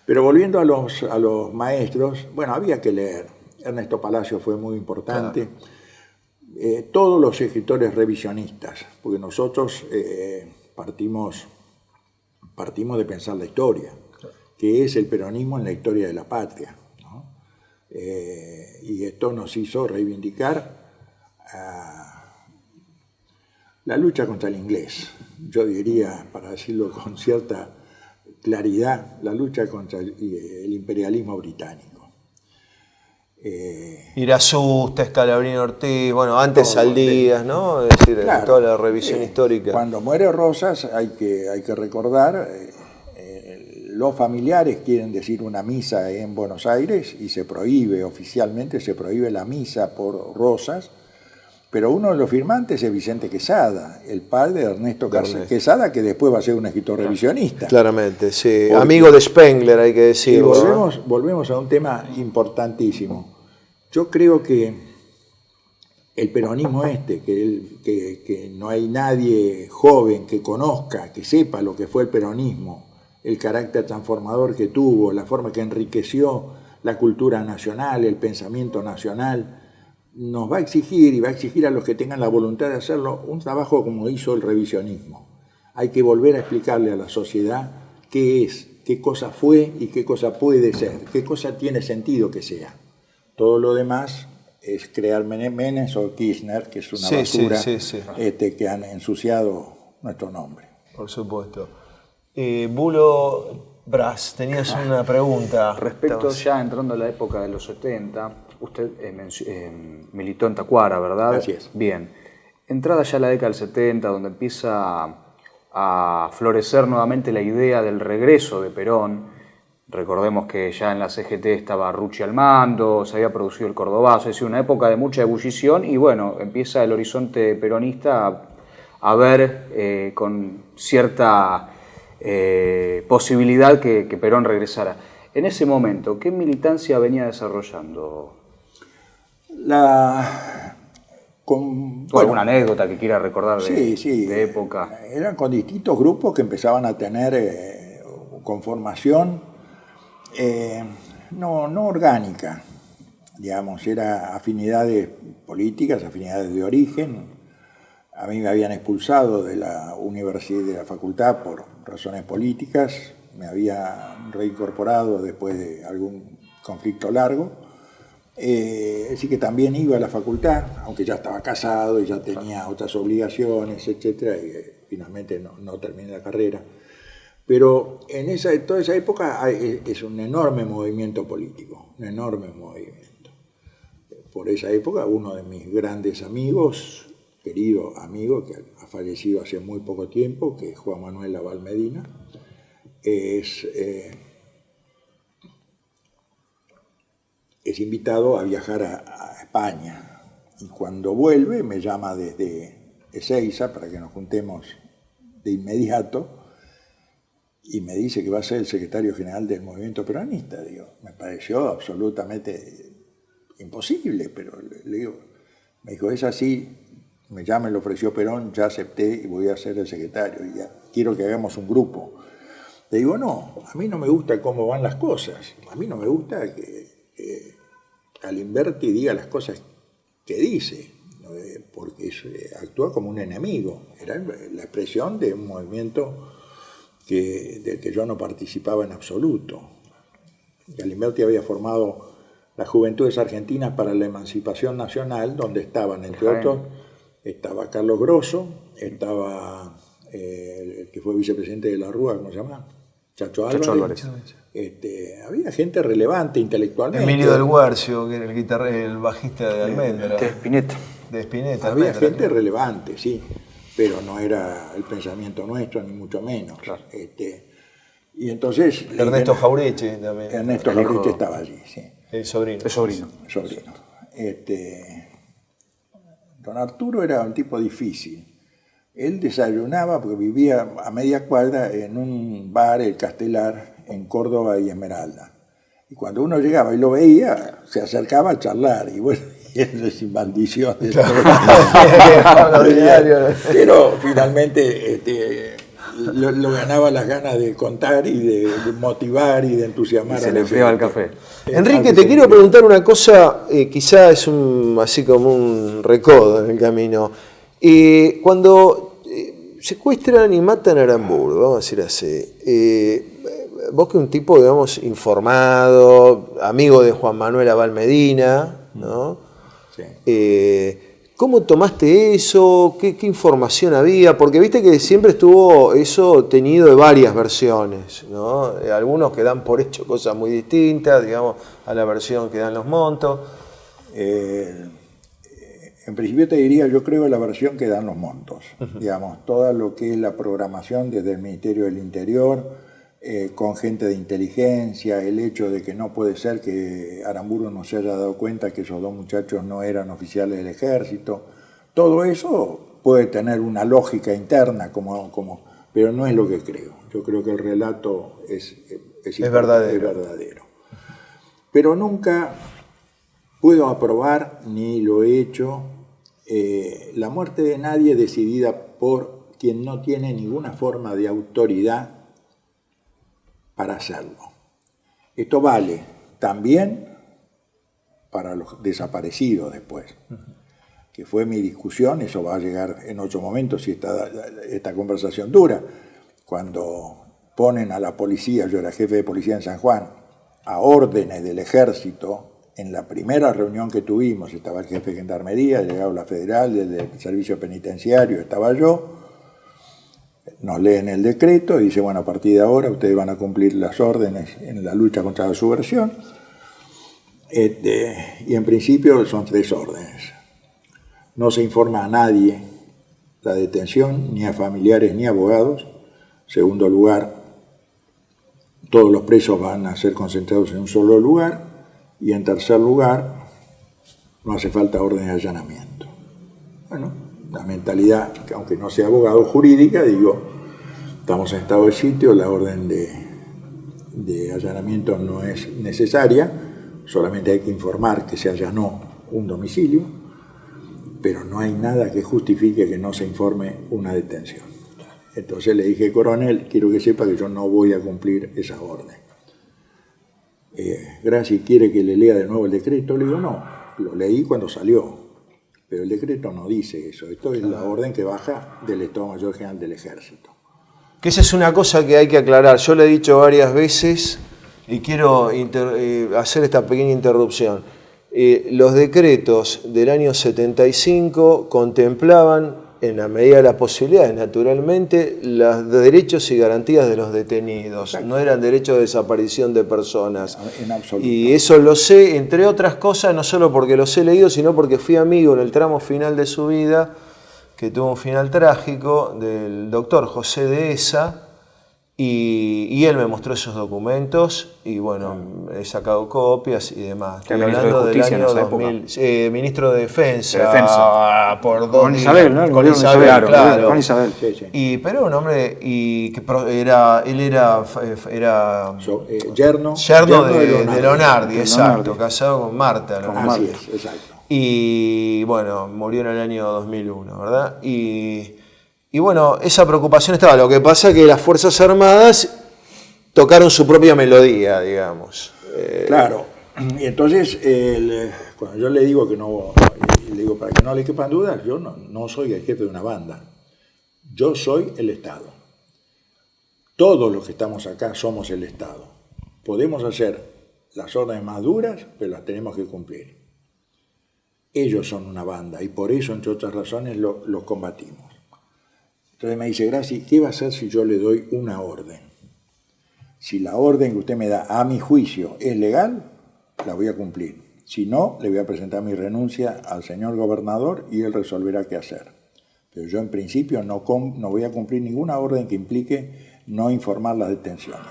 Pero volviendo a los maestros, bueno, había que leer. Ernesto Palacio fue muy importante. Claro. Todos los escritores revisionistas, porque nosotros partimos de pensar la historia, que es el peronismo en la historia de la patria, ¿no? Y esto nos hizo reivindicar la lucha contra el inglés. Yo diría, para decirlo con cierta claridad, la lucha contra el imperialismo británico. Irasusta, Scalabrini Ortiz, bueno, antes Saldías, ¿no? Es decir, claro, toda la revisión histórica. Cuando muere Rosas hay que recordar, los familiares quieren decir una misa en Buenos Aires y oficialmente se prohíbe la misa por Rosas, Pero uno de los firmantes es Vicente Quesada, el padre de Ernesto Quesada, que después va a ser un escritor revisionista. Claramente, sí. Porque, amigo de Spengler, hay que decirlo. Y volvemos a un tema importantísimo. Yo creo que el peronismo que no hay nadie joven que conozca, que sepa lo que fue el peronismo, el carácter transformador que tuvo, la forma que enriqueció la cultura nacional, el pensamiento nacional, nos va a exigir, y va a exigir a los que tengan la voluntad de hacerlo, un trabajo como hizo el revisionismo. Hay que volver a explicarle a la sociedad qué es, qué cosa fue y qué cosa puede ser, qué cosa tiene sentido que sea. Todo lo demás es crear Menes o Kirchner, que es una basura que han ensuciado nuestro nombre. Por supuesto. Bulo Brás, tenías una pregunta. Respecto ya entrando a la época de los 70, usted militó en Tacuara, ¿verdad? Así es. Bien. Entrada ya la década del 70, donde empieza a florecer nuevamente la idea del regreso de Perón. Recordemos que ya en la CGT estaba Rucci al mando, se había producido el Cordobazo, es decir, una época de mucha ebullición y bueno, empieza el horizonte peronista a ver con cierta posibilidad que Perón regresara. En ese momento, ¿qué militancia venía desarrollando? ¿Alguna anécdota que quiera recordar de época? Eran con distintos grupos que empezaban a tener conformación no orgánica, digamos, era afinidades políticas, afinidades de origen. A mí me habían expulsado de la universidad, de la facultad por razones políticas, me había reincorporado después de algún conflicto largo. Así que también iba a la facultad, aunque ya estaba casado y ya tenía otras obligaciones, etcétera, y finalmente no terminé la carrera. Pero en toda esa época es un enorme movimiento político, un enorme movimiento. Por esa época, uno de mis grandes amigos, querido amigo, que ha fallecido hace muy poco tiempo, que es Juan Manuel Laval Medina, es invitado a viajar a España. Y cuando vuelve me llama desde Ezeiza para que nos juntemos de inmediato y me dice que va a ser el secretario general del movimiento peronista. Digo, me pareció absolutamente imposible, pero le digo, me dijo, es así, ya me lo ofreció Perón, ya acepté y voy a ser el secretario, y ya quiero que hagamos un grupo. Le digo, no, a mí no me gusta cómo van las cosas, a mí no me gusta que Galimberti diga las cosas que dice, porque actúa como un enemigo. Era la expresión de un movimiento del que yo no participaba en absoluto. Galimberti había formado las Juventudes Argentinas para la Emancipación Nacional, donde estaban, entre otros, estaba Carlos Grosso, estaba el que fue vicepresidente de la Rúa, ¿cómo se llama? Chacho Álvarez. Había gente relevante intelectualmente. Emilio del Guercio, que era el bajista de Almendra. De Spinetta. Había Almendra, gente relevante, sí, pero no era el pensamiento nuestro, ni mucho menos. Claro. Y entonces... Ernesto Jaureche también. Ernesto Jaureche estaba allí, sí. El sobrino. El sobrino. Don Arturo era un tipo difícil. Él desayunaba, porque vivía a media cuadra en un bar, el Castelar, en Córdoba y Esmeralda. Y cuando uno llegaba y lo veía, se acercaba a charlar. Y bueno, eso es sin maldición. Pero finalmente lo ganaba las ganas de contar y de motivar y de entusiasmar. Y se le enfriaba el café. Enrique, te quiero preguntar una cosa, quizá es así como un recodo en el camino. Cuando secuestran y matan a Aramburu, vamos a decir así, vos que un tipo, digamos, informado, amigo de Juan Manuel Laval Medina, ¿no? Sí. ¿Cómo tomaste eso? ¿Qué información había? Porque viste que siempre estuvo eso tenido de varias versiones, ¿no? Algunos que dan por hecho cosas muy distintas, digamos, a la versión que dan los Montos. En principio te diría, yo creo la versión que dan los Montos. Digamos, todo lo que es la programación desde el Ministerio del Interior, con gente de inteligencia, el hecho de que no puede ser que Aramburu no se haya dado cuenta que esos dos muchachos no eran oficiales del ejército, Todo eso puede tener una lógica interna, pero no es lo que creo. Yo creo que el relato es verdadero. Pero nunca puedo aprobar, ni lo he hecho, la muerte de nadie decidida por quien no tiene ninguna forma de autoridad para hacerlo. Esto vale también para los desaparecidos después, que fue mi discusión. Eso va a llegar en otro momento si esta conversación dura. Cuando ponen a la policía, yo era jefe de policía en San Juan, a órdenes del ejército, en la primera reunión que tuvimos, estaba el jefe de gendarmería, llegaba la federal, del servicio penitenciario, estaba yo, nos leen el decreto y dice, bueno, a partir de ahora ustedes van a cumplir las órdenes en la lucha contra la subversión. Y en principio son 3 órdenes. No se informa a nadie la detención, ni a familiares ni a abogados. Segundo lugar, todos los presos van a ser concentrados en un solo lugar. Y en tercer lugar, no hace falta orden de allanamiento. Bueno, la mentalidad, que aunque no sea abogado jurídica, digo, estamos en estado de sitio, la orden de allanamiento no es necesaria, solamente hay que informar que se allanó un domicilio, pero no hay nada que justifique que no se informe una detención. Entonces le dije, coronel, quiero que sepa que yo no voy a cumplir esa orden. Graci, ¿quiere que le lea de nuevo el decreto? Le digo, no, lo leí cuando salió, pero el decreto no dice eso. Esto es la orden que baja del Estado Mayor General del Ejército. Que esa es una cosa que hay que aclarar. Yo le he dicho varias veces y quiero hacer esta pequeña interrupción. Los decretos del año 75 contemplaban, en la medida de las posibilidades, naturalmente, los derechos y garantías de los detenidos. Exacto. No eran derechos de desaparición de personas. En absoluto. Y eso lo sé, entre otras cosas, no solo porque los he leído, sino porque fui amigo en el tramo final de su vida, que tuvo un final trágico, del doctor José Dehesa, y él me mostró esos documentos, y bueno, he sacado copias y demás. Estoy hablando del año 2000, ministro de Defensa. Con Isabel, ¿no? Con Isabel, claro. Con Isabel. Sí. Pero un hombre, él era yerno de Leonardi, exacto, casado con Marta. Así es, exacto. Y bueno, murió en el año 2001, ¿verdad? Y bueno, esa preocupación estaba. Lo que pasa es que las Fuerzas Armadas tocaron su propia melodía, digamos. Claro. Y entonces, cuando yo le digo que no, le digo para que no le quepan dudas, yo no soy el jefe de una banda. Yo soy el Estado. Todos los que estamos acá somos el Estado. Podemos hacer las órdenes más duras, pero las tenemos que cumplir. Ellos son una banda y por eso, entre otras razones, los combatimos. Entonces me dice, Graci, ¿qué va a hacer si yo le doy una orden? Si la orden que usted me da, a mi juicio, es legal, la voy a cumplir. Si no, le voy a presentar mi renuncia al señor gobernador y él resolverá qué hacer. Pero yo en principio no voy a cumplir ninguna orden que implique no informar las detenciones.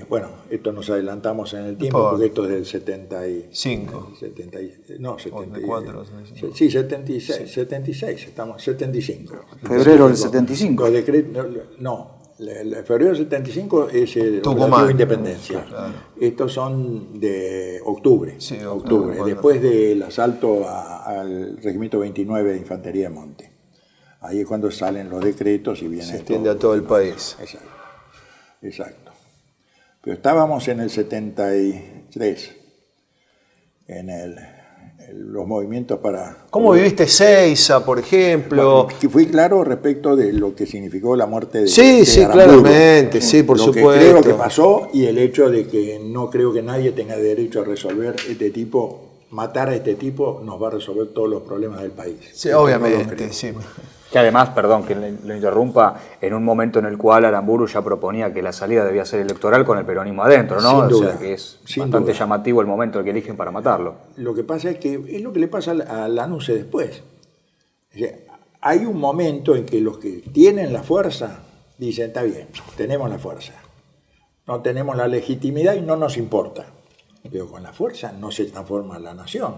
Bueno, esto nos adelantamos en el tiempo porque esto es del 75. 74. Sí, 76, estamos 75. Febrero del 75. Febrero del 75 es el Operativo de Independencia. Claro. Estos son de octubre. Sí, octubre. Después del asalto al Regimiento 29 de Infantería de Monte. Ahí es cuando salen los decretos y viene. Se extiende a todo el país. Exacto. Pero estábamos en el 73, en los movimientos para... ¿Cómo viviste Seiza, por ejemplo? Bueno, fui claro respecto de lo que significó la muerte de Sí, claramente, sí, por supuesto. Lo que creo que pasó y el hecho de que no creo que nadie tenga derecho a resolver este tipo, matar a este tipo nos va a resolver todos los problemas del país. Sí, obviamente, sí. Que además, perdón que lo interrumpa, en un momento en el cual Aramburu ya proponía que la salida debía ser electoral con el peronismo adentro, ¿no? Sin duda, o sea que es bastante llamativo el momento que eligen para matarlo. Lo que pasa es que es lo que le pasa a Lanusse después. O sea, hay un momento en que los que tienen la fuerza dicen, está bien, tenemos la fuerza, no tenemos la legitimidad y no nos importa. Pero con la fuerza no se transforma la nación.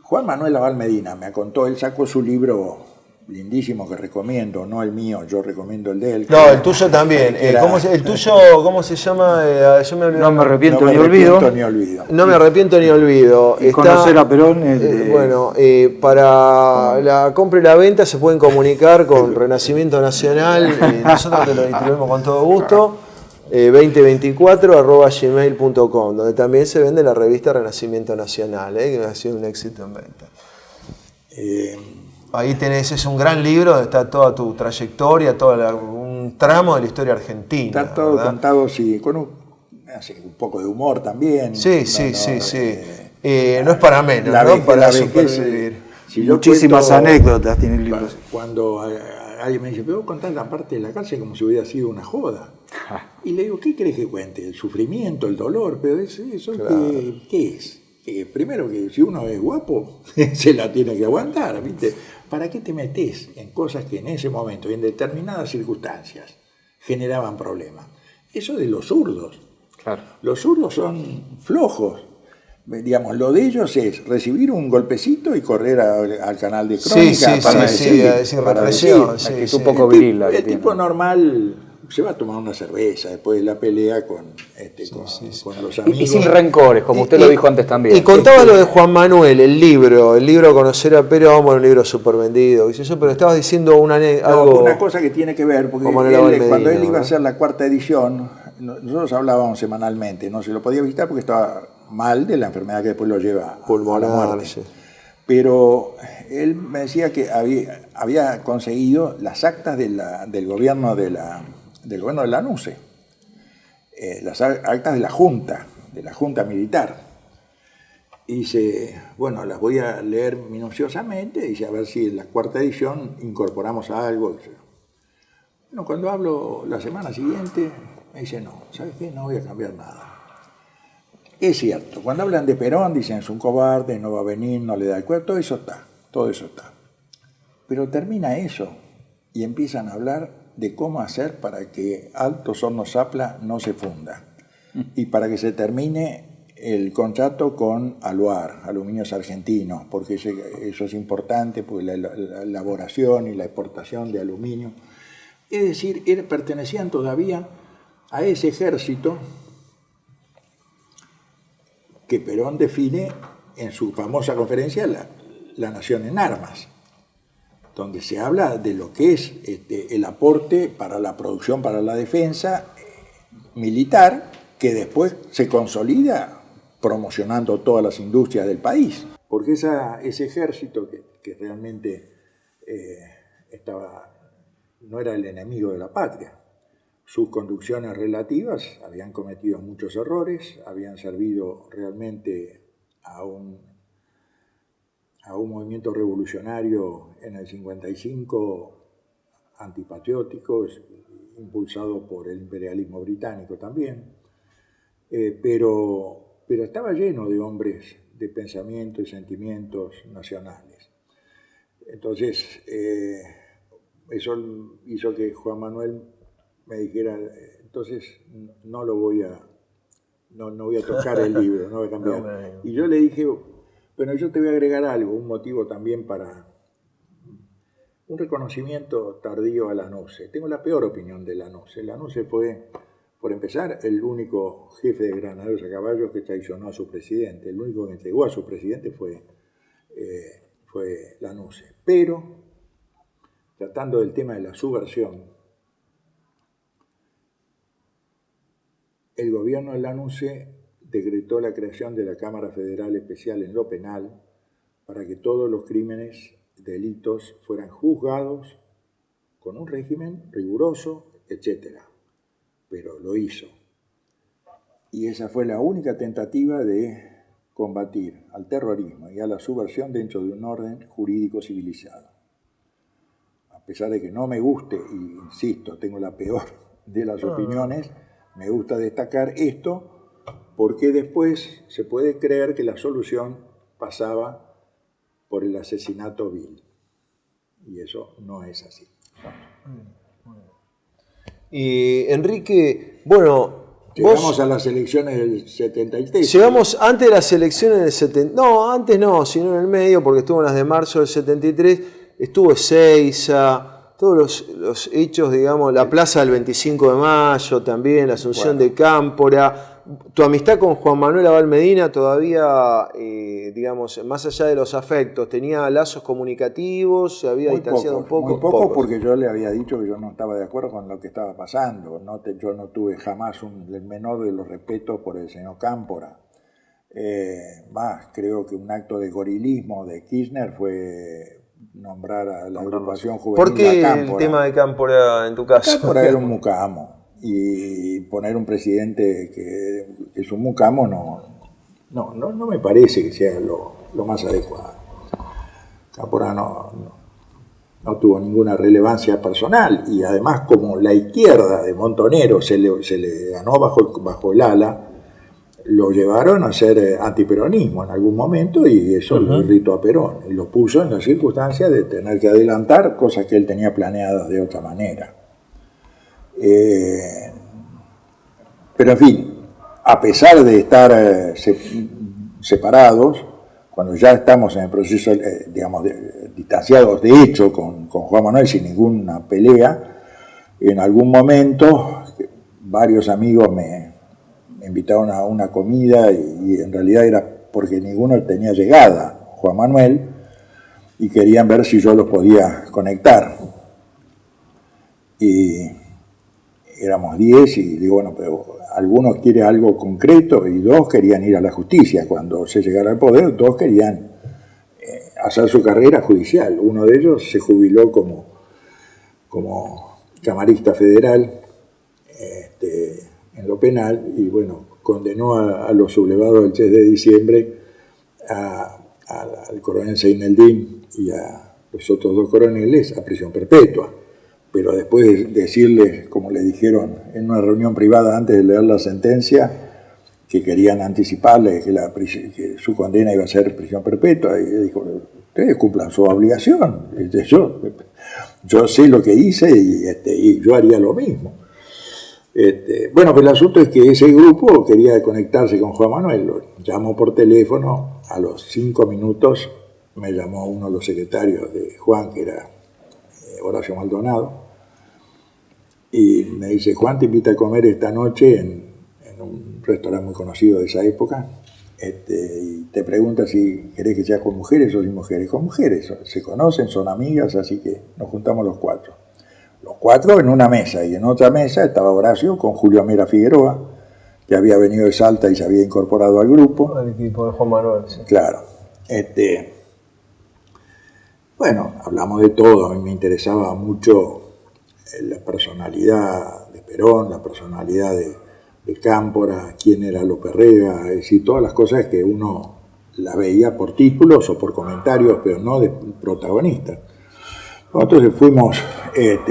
Juan Manuel Laval Medina me contó, él sacó su libro lindísimo que recomiendo, no el mío, yo recomiendo el de él. No, el tuyo también. ¿El tuyo cómo se llama? Yo me olvidé. No me arrepiento No ni me olvido. arrepiento ni olvido. No me arrepiento ni olvido. Y conocer a Perón. Bueno, para la compra y la venta se pueden comunicar con Renacimiento Nacional. Nosotros te lo distribuimos con todo gusto. 2024@gmail.com, donde también se vende la revista Renacimiento Nacional, que ha sido un éxito en venta. Ahí tenés, es un gran libro donde está toda tu trayectoria, un tramo de la historia argentina. Está todo ¿verdad? contado, sí, con un poco de humor también. Sí. No es para menos, ¿no? Para supervivir. Muchísimas anécdotas tiene el libro. Cuando alguien me dice, pero vos contás la parte de la cárcel como si hubiera sido una joda. Y le digo, ¿qué querés que cuente? El sufrimiento, el dolor, pero eso claro. ¿Qué es? Primero que si uno es guapo, se la tiene que aguantar, ¿viste? ¿Para qué te metés en cosas que en ese momento y en determinadas circunstancias generaban problemas? Eso de los zurdos. Claro. Los zurdos son flojos. Digamos, lo de ellos es recibir un golpecito y correr al canal de crónica para decir represión. Es un poco viril la que el tiene. tipo normal se va a tomar una cerveza después de la pelea con los amigos. Y sin rencores, como usted lo dijo antes también. Y contaba lo de Juan Manuel, el libro Conocer a Perón, bueno, un libro súper vendido, pero estabas diciendo una cosa que tiene que ver, porque cuando él iba a hacer la 4ª edición, nosotros hablábamos semanalmente, no se lo podía visitar porque estaba mal de la enfermedad que después lo lleva a la muerte. Sí. Pero él me decía que había conseguido las actas del gobierno de la NUCE, las actas de la Junta Militar. Y dice, bueno, las voy a leer minuciosamente, dice, a ver si en la 4ª edición incorporamos algo. Bueno, cuando hablo la semana siguiente, me dice, no, ¿sabes qué? No voy a cambiar nada. Es cierto, cuando hablan de Perón dicen es un cobarde, no va a venir, no le da el cuerpo, todo eso está. Pero termina eso y empiezan a hablar de cómo hacer para que Altos Hornos Zapla no se funda y para que se termine el contrato con Aluar, Aluminios Argentinos, porque eso es importante, porque la elaboración y la exportación de aluminio. Es decir, pertenecían todavía a ese ejército que Perón define en su famosa conferencia La Nación en Armas, donde se habla de lo que es el aporte para la producción, para la defensa militar, que después se consolida promocionando todas las industrias del país. Porque ese ejército que realmente no era el enemigo de la patria. Sus conducciones relativas habían cometido muchos errores, habían servido realmente a un movimiento revolucionario en el 55 antipatriótico, impulsado por el imperialismo británico también, pero estaba lleno de hombres de pensamiento y sentimientos nacionales. Entonces, eso hizo que Juan Manuel me dijera, entonces no voy a tocar el libro, no voy a cambiar. Y yo le dije, bueno, yo te voy a agregar algo, un motivo también para un reconocimiento tardío a la NUCE. Tengo la peor opinión de la NUCE. La NUCE fue, por empezar, el único jefe de granaderos a caballo que traicionó a su presidente. El único que entregó a su presidente fue la NUCE. Pero, tratando del tema de la subversión, el gobierno de la NUCE decretó la creación de la Cámara Federal Especial en lo penal para que todos los crímenes, delitos, fueran juzgados con un régimen riguroso, etc. Pero lo hizo. Y esa fue la única tentativa de combatir al terrorismo y a la subversión dentro de un orden jurídico civilizado. A pesar de que no me guste, y insisto, tengo la peor de las opiniones, me gusta destacar esto porque después se puede creer que la solución pasaba por el asesinato vil. Y eso no es así. Y Enrique, bueno, Llegamos a las elecciones del 73. Llegamos antes de las elecciones del 70. No, antes no, sino en el medio, porque estuvo en las de marzo del 73, estuvo Ezeiza, todos los hechos, digamos, la plaza del 25 de mayo también, la Asunción de Cámpora. Tu amistad con Juan Manuel Abal Medina todavía, digamos, más allá de los afectos, ¿tenía lazos comunicativos? ¿Se había distanciado un poco? Muy poco, porque yo le había dicho que yo no estaba de acuerdo con lo que estaba pasando. Yo no tuve jamás el menor de los respetos por el señor Cámpora. Más, creo que un acto de gorilismo de Kirchner fue nombrar a la agrupación juvenil. ¿Por qué a Cámpora. el tema de Cámpora en tu caso? Cámpora era un mucamo. Y poner un presidente que es un mucamo no me parece que sea lo más adecuado. Cámpora no tuvo ninguna relevancia personal, y además, como la izquierda de Montonero se le ganó bajo el ala, lo llevaron a hacer antiperonismo en algún momento, y eso lo irritó a Perón y lo puso en la circunstancia de tener que adelantar cosas que él tenía planeadas de otra manera. Pero en fin, a pesar de estar separados, cuando ya estamos en el proceso, digamos, distanciados de hecho con Juan Manuel sin ninguna pelea, en algún momento varios amigos me invitaron a una comida, y en realidad era porque ninguno tenía llegada, Juan Manuel, y querían ver si yo los podía conectar. Y éramos 10 y digo, bueno, pero algunos quieren algo concreto, y 2 querían ir a la justicia. Cuando se llegara al poder, 2 querían hacer su carrera judicial. Uno de ellos se jubiló como camarista federal en lo penal, y bueno, condenó a los sublevados del 3 de diciembre, al coronel Seineldín y a los otros 2 coroneles, a prisión perpetua. Pero después de decirles, como le dijeron en una reunión privada antes de leer la sentencia, que querían anticiparle que su condena iba a ser prisión perpetua, y dijo, ustedes cumplan su obligación, yo sé lo que hice, y yo haría lo mismo. Bueno, pero el asunto es que ese grupo quería conectarse con Juan Manuel, lo llamó por teléfono, a los 5 minutos me llamó uno de los secretarios de Juan, que era Horacio Maldonado, y me dice, Juan te invita a comer esta noche en un restaurante muy conocido de esa época, y te pregunta si querés que sea con mujeres o sin mujeres. Con mujeres, se conocen, son amigas, así que nos juntamos los 4. Los 4 en una mesa, y en otra mesa estaba Horacio con Julio Mera Figueroa, que había venido de Salta y se había incorporado al grupo. Al equipo de Juan Manuel, sí. Claro. Bueno, hablamos de todo. A mí me interesaba mucho la personalidad de Perón, la personalidad de Cámpora, quién era López Rega, es decir, todas las cosas que uno la veía por títulos o por comentarios, pero no de protagonista. Entonces fuimos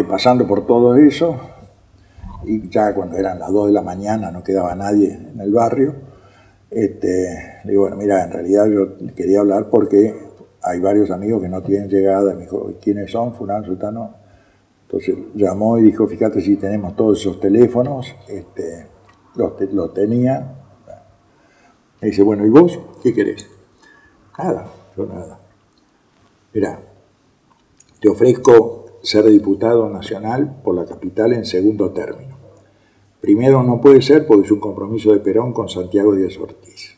pasando por todo eso, y ya cuando eran las 2 de la mañana no quedaba nadie en el barrio. Le digo, bueno, mira, en realidad yo quería hablar porque hay varios amigos que no tienen llegada. Me dijo, ¿quiénes son? Fulano, sultano. Entonces llamó y dijo, fíjate si tenemos todos esos teléfonos. Los tenía. Me dice, bueno, ¿y vos qué querés? Nada, yo nada. Mirá, te ofrezco ser diputado nacional por la capital en segundo término. Primero no puede ser porque es un compromiso de Perón con Santiago Díaz Ortiz,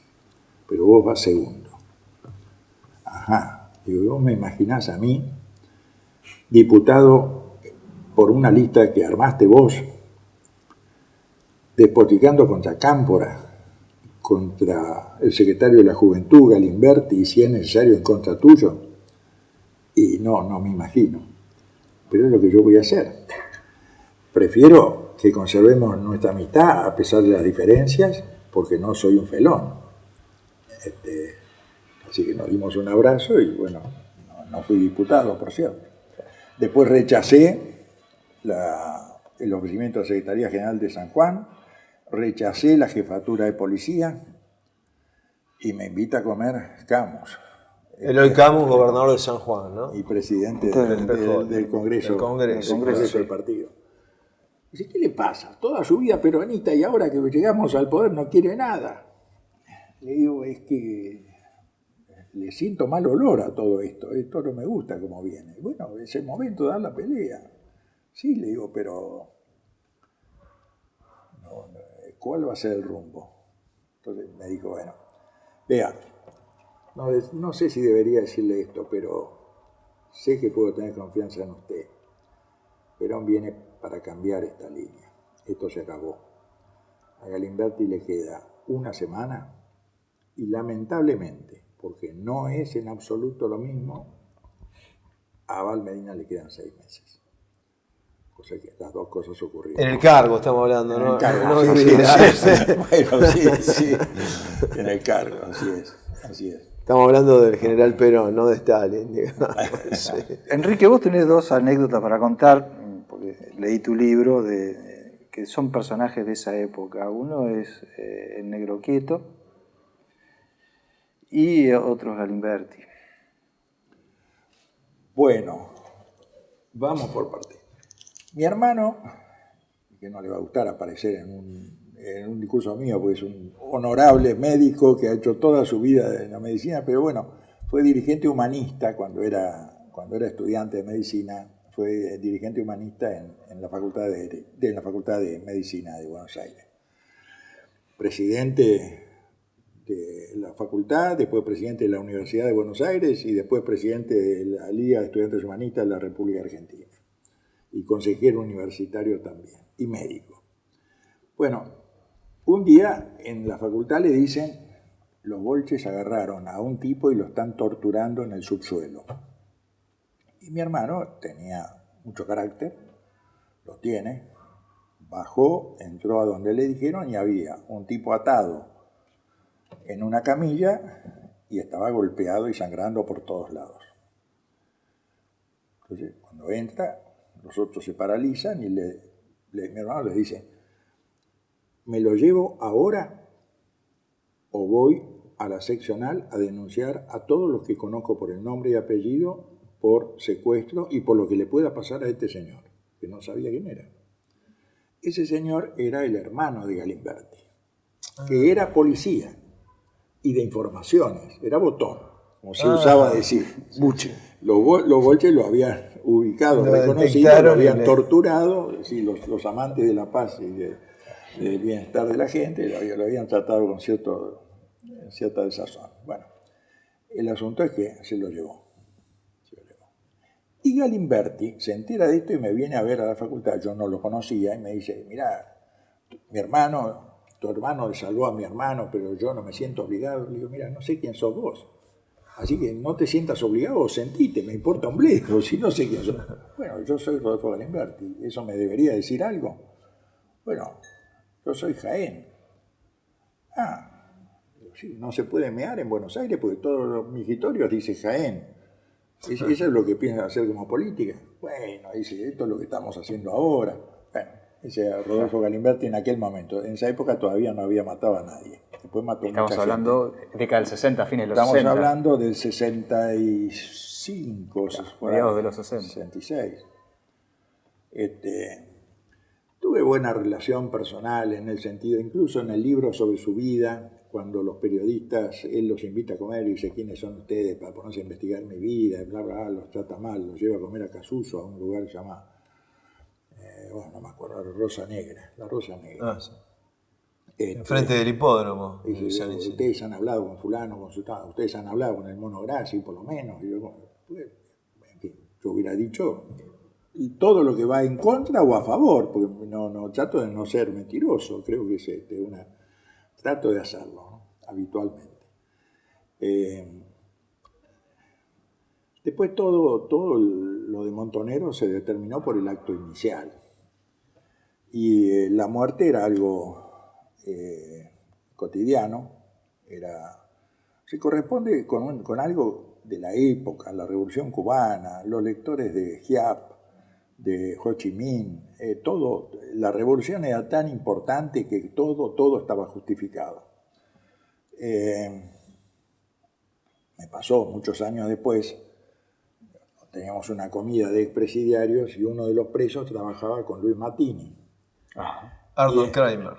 pero vos vas segundo. Ajá, digo, vos me imaginás a mí, diputado por una lista que armaste vos, despotricando contra Cámpora, contra el secretario de la Juventud, Galimberti, y si es necesario en contra tuyo. Y no me imagino. Pero es lo que yo voy a hacer. Prefiero que conservemos nuestra amistad a pesar de las diferencias, porque no soy un felón. Así que nos dimos un abrazo y bueno, no fui diputado, por cierto. Después rechacé el ofrecimiento de la Secretaría General de San Juan, rechacé la jefatura de policía y me invita a comer Camus. Eloy Camus, gobernador de San Juan, ¿no? Y presidente del Congreso, del Partido. Dice, ¿qué le pasa? Toda su vida peronista y ahora que llegamos al poder no quiere nada. Le digo, es que le siento mal olor a todo esto no me gusta como viene. Bueno, es el momento de dar la pelea. Sí, le digo, pero ¿cuál va a ser el rumbo? Entonces me dijo, bueno, vea, no sé si debería decirle esto, pero sé que puedo tener confianza en usted. Perón viene para cambiar esta línea. Esto se acabó. A Galimberti le queda una semana y lamentablemente, porque no es en absoluto lo mismo, a Abal Medina le quedan 6 meses. O sea que las dos cosas ocurrieron. En el cargo estamos hablando, ¿no? En el cargo, No, sí. Bueno, sí. En el cargo, así es. Estamos hablando del general Perón, no de Stalin, digamos. Sí. Enrique, vos tenés 2 anécdotas para contar, porque leí tu libro, que son personajes de esa época. Uno es el Negro Quieto y otro es Galimberti. Bueno, vamos por partes. Mi hermano, que no le va a gustar aparecer en un discurso mío, porque es un honorable médico que ha hecho toda su vida en la medicina, pero bueno, fue dirigente humanista cuando era estudiante de medicina, fue dirigente humanista en la Facultad de Medicina de Buenos Aires. Presidente de la facultad, después presidente de la Universidad de Buenos Aires y después presidente de la Liga de Estudiantes Humanistas de la República Argentina. Y consejero universitario también, y médico. Bueno, un día en la facultad le dicen, los bolches agarraron a un tipo y lo están torturando en el subsuelo. Y mi hermano tenía mucho carácter, lo tiene, bajó, entró a donde le dijeron y había un tipo atado en una camilla y estaba golpeado y sangrando por todos lados. Entonces, cuando entra, los otros se paralizan y mi hermano les dice, ¿me lo llevo ahora o voy a la seccional a denunciar a todos los que conozco por el nombre y apellido por secuestro y por lo que le pueda pasar a este señor? Que no sabía quién era. Ese señor era el hermano de Galimberti, que era policía y de informaciones, era botón, como se usaba decir. Buche. Los bolches lo habían ubicado, reconocido, lo habían torturado, sí, los amantes de la paz y del bienestar de la gente lo habían tratado con cierta desazón. Bueno, el asunto es que se lo llevó. Y Galimberti se entera de esto y me viene a ver a la facultad, yo no lo conocía, y me dice, mirá, tu hermano le salvó a mi hermano, pero yo no me siento obligado. Le digo, mira, no sé quién sos vos. Así que no te sientas obligado o sentite, me importa un bledo, si no sé quién sos. Bueno, yo soy Rodolfo Galimberti, ¿eso me debería decir algo? Bueno, yo soy Jaén. Sí, no se puede mear en Buenos Aires porque todos los migitorios dicen Jaén. Eso es lo que piensan hacer como política. Bueno, dice, esto es lo que estamos haciendo ahora. Bueno, ese Rodolfo Galimberti en aquel momento. En esa época todavía no había matado a nadie. Después mató Estamos mucha hablando gente. década del 60, fines de los Estamos 60. hablando del 65, mediados de los 60. 66. Tuve buena relación personal en el sentido, incluso en el libro sobre su vida, cuando los periodistas, él los invita a comer y dice, ¿quiénes son ustedes para ponerse a investigar mi vida? Bla, bla, bla, los trata mal, los lleva a comer a Casuso, a un lugar que se llama, no me acuerdo, la Rosa Negra. Sí. Enfrente del hipódromo. Dice, ustedes han hablado con fulano, con sultano, ustedes han hablado con el Mono Grassi, por lo menos. Y yo hubiera dicho todo lo que va en contra o a favor, porque no trato de no ser mentiroso, creo que es trato de hacerlo, ¿no? Habitualmente. Después todo lo de Montonero se determinó por el acto inicial. Y la muerte era algo cotidiano, se corresponde con algo de la época, la Revolución Cubana, los lectores de Giap, de Ho Chi Minh, la revolución era tan importante que todo estaba justificado. Me pasó muchos años después, teníamos una comida de expresidiarios y uno de los presos trabajaba con Luis Mattini, Arnold Kramer.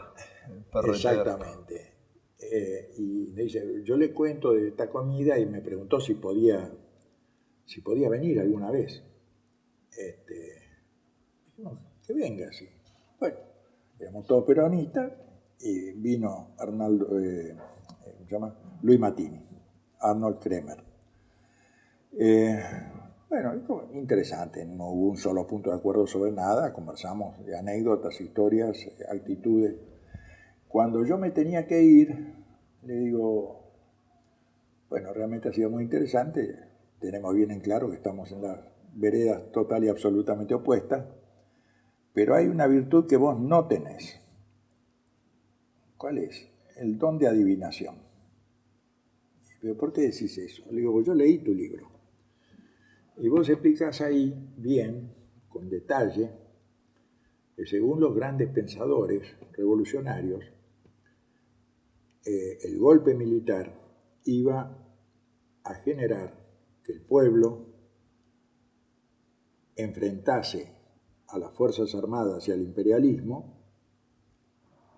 el perro Exactamente. Y me dice, yo le cuento de esta comida y me preguntó si podía venir alguna vez. Dijimos, que venga, sí. Bueno, éramos todos peronistas y vino ¿cómo se llama? Luis Mattini, Arnold Kramer. Bueno, interesante, no hubo un solo punto de acuerdo sobre nada, conversamos de anécdotas, historias, actitudes. Cuando yo me tenía que ir, le digo, bueno, realmente ha sido muy interesante, tenemos bien en claro que estamos en las veredas total y absolutamente opuestas, pero hay una virtud que vos no tenés. ¿Cuál es? El don de adivinación. ¿Pero por qué decís eso? Le digo, pues yo leí tu libro. Y vos explicás ahí bien, con detalle, que según los grandes pensadores revolucionarios, el golpe militar iba a generar que el pueblo enfrentase a las Fuerzas Armadas y al imperialismo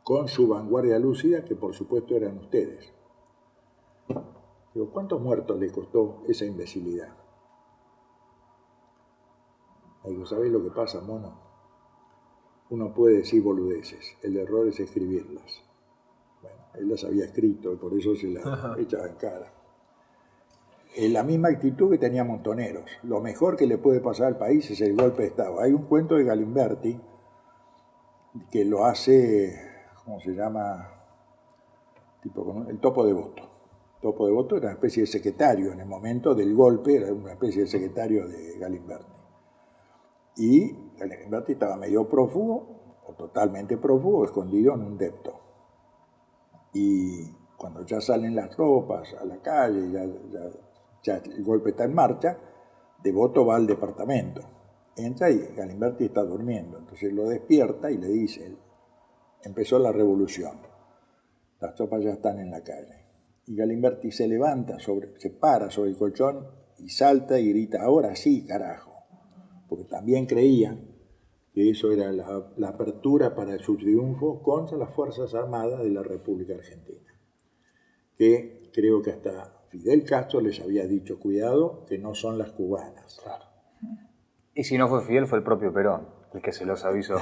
con su vanguardia lúcida, que por supuesto eran ustedes. Digo, ¿cuántos muertos le costó esa imbecilidad? Digo, ¿sabés lo que pasa, mono? Uno puede decir boludeces, el error es escribirlas. Bueno, él las había escrito y por eso se las echaba en cara. Es la misma actitud que tenía Montoneros. Lo mejor que le puede pasar al país es el golpe de Estado. Hay un cuento de Galimberti que lo hace, ¿cómo se llama? El Topo Devoto. Topo Devoto era una especie de secretario en el momento del golpe, era una especie de secretario de Galimberti. Y Galimberti estaba medio prófugo, o totalmente prófugo, escondido en un depto. Y cuando ya salen las tropas a la calle, ya el golpe está en marcha, Devoto va al departamento. Entra y Galimberti está durmiendo. Entonces lo despierta y le dice, empezó la revolución. Las tropas ya están en la calle. Y Galimberti se levanta, se para sobre el colchón y salta y grita, ahora sí, carajo. Porque también creían que eso era la apertura para su triunfo contra las Fuerzas Armadas de la República Argentina. Que creo que hasta Fidel Castro les había dicho, cuidado, que no son las cubanas. Claro. Y si no fue Fidel, fue el propio Perón, el que se los avisó.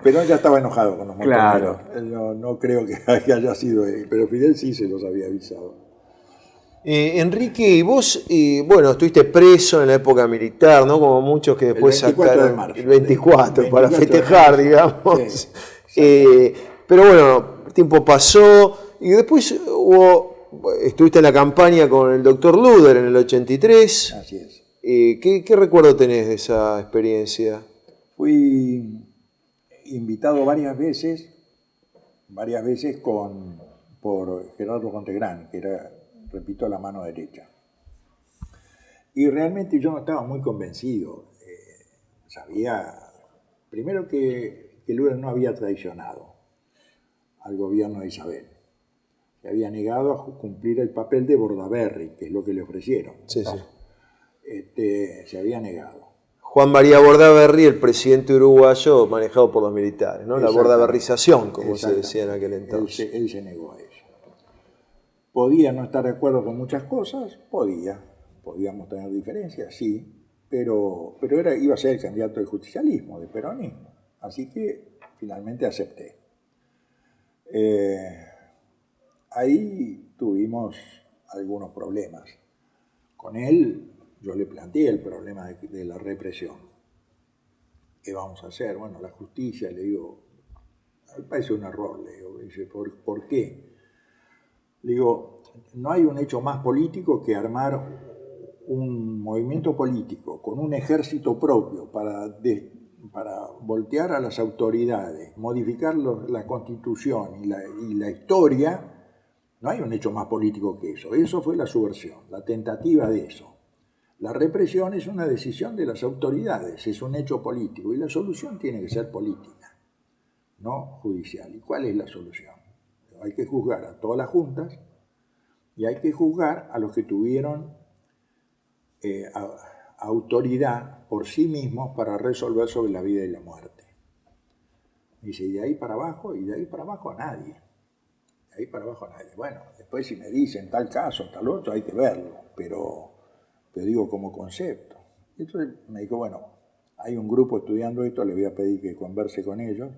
Perón ya estaba enojado con los montoneros. Claro. No creo que haya sido él, pero Fidel sí se los había avisado. Enrique, vos, bueno, estuviste preso en la época militar, ¿no? Como muchos que después el 24 sacaron de marzo, el 24 para 24 festejar, de marzo. digamos. Sí, Pero bueno, el tiempo pasó y después estuviste en la campaña con el doctor Luder en el 83. Así es. ¿Qué recuerdo tenés de esa experiencia? Fui invitado varias veces por Gerardo Contegrán, que era, repito, la mano derecha. Y realmente yo no estaba muy convencido. Sabía, primero que Luder no había traicionado al gobierno de Isabel. Se había negado a cumplir el papel de Bordaberry, que es lo que le ofrecieron. Sí, sí. Se había negado. Juan María Bordaberry, el presidente uruguayo manejado por los militares, ¿no? La bordaberrización, como se decía en aquel entonces. Él se negó a eso. Podía no estar de acuerdo con muchas cosas, podíamos tener diferencias, sí, pero iba a ser el candidato del justicialismo, del peronismo. Así que finalmente acepté. Ahí tuvimos algunos problemas. Con él yo le planteé el problema de la represión. ¿Qué vamos a hacer? Bueno, la justicia, le digo, me parece un error, le digo, dice, ¿por qué? Le digo, no hay un hecho más político que armar un movimiento político con un ejército propio para voltear a las autoridades, modificar la Constitución y la historia. No hay un hecho más político que eso. Eso fue la subversión, la tentativa de eso. La represión es una decisión de las autoridades, es un hecho político y la solución tiene que ser política, no judicial. ¿Y cuál es la solución? Hay que juzgar a todas las juntas y hay que juzgar a los que tuvieron autoridad por sí mismos para resolver sobre la vida y la muerte. Me dice, y de ahí para abajo a nadie. De ahí para abajo a nadie. Bueno, después si me dicen tal caso, tal otro, hay que verlo, pero digo como concepto. Entonces me dijo, bueno, hay un grupo estudiando esto, le voy a pedir que converse con ellos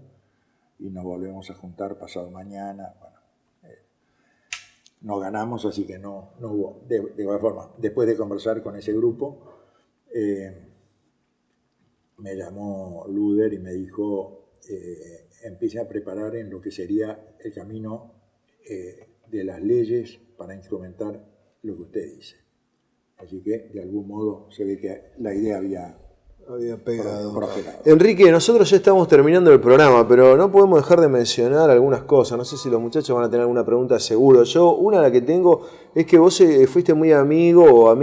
y nos volvemos a juntar pasado mañana. Bueno, nos ganamos, así que no hubo. De igual forma, después de conversar con ese grupo, me llamó Luder y me dijo, empiece a preparar en lo que sería el camino de las leyes para instrumentar lo que usted dice. Así que, de algún modo, se ve que la idea había pegado. prosperado. Enrique, nosotros ya estamos terminando el programa, pero no podemos dejar de mencionar algunas cosas. No sé si los muchachos van a tener alguna pregunta seguro. Una la que tengo es que vos fuiste muy amigo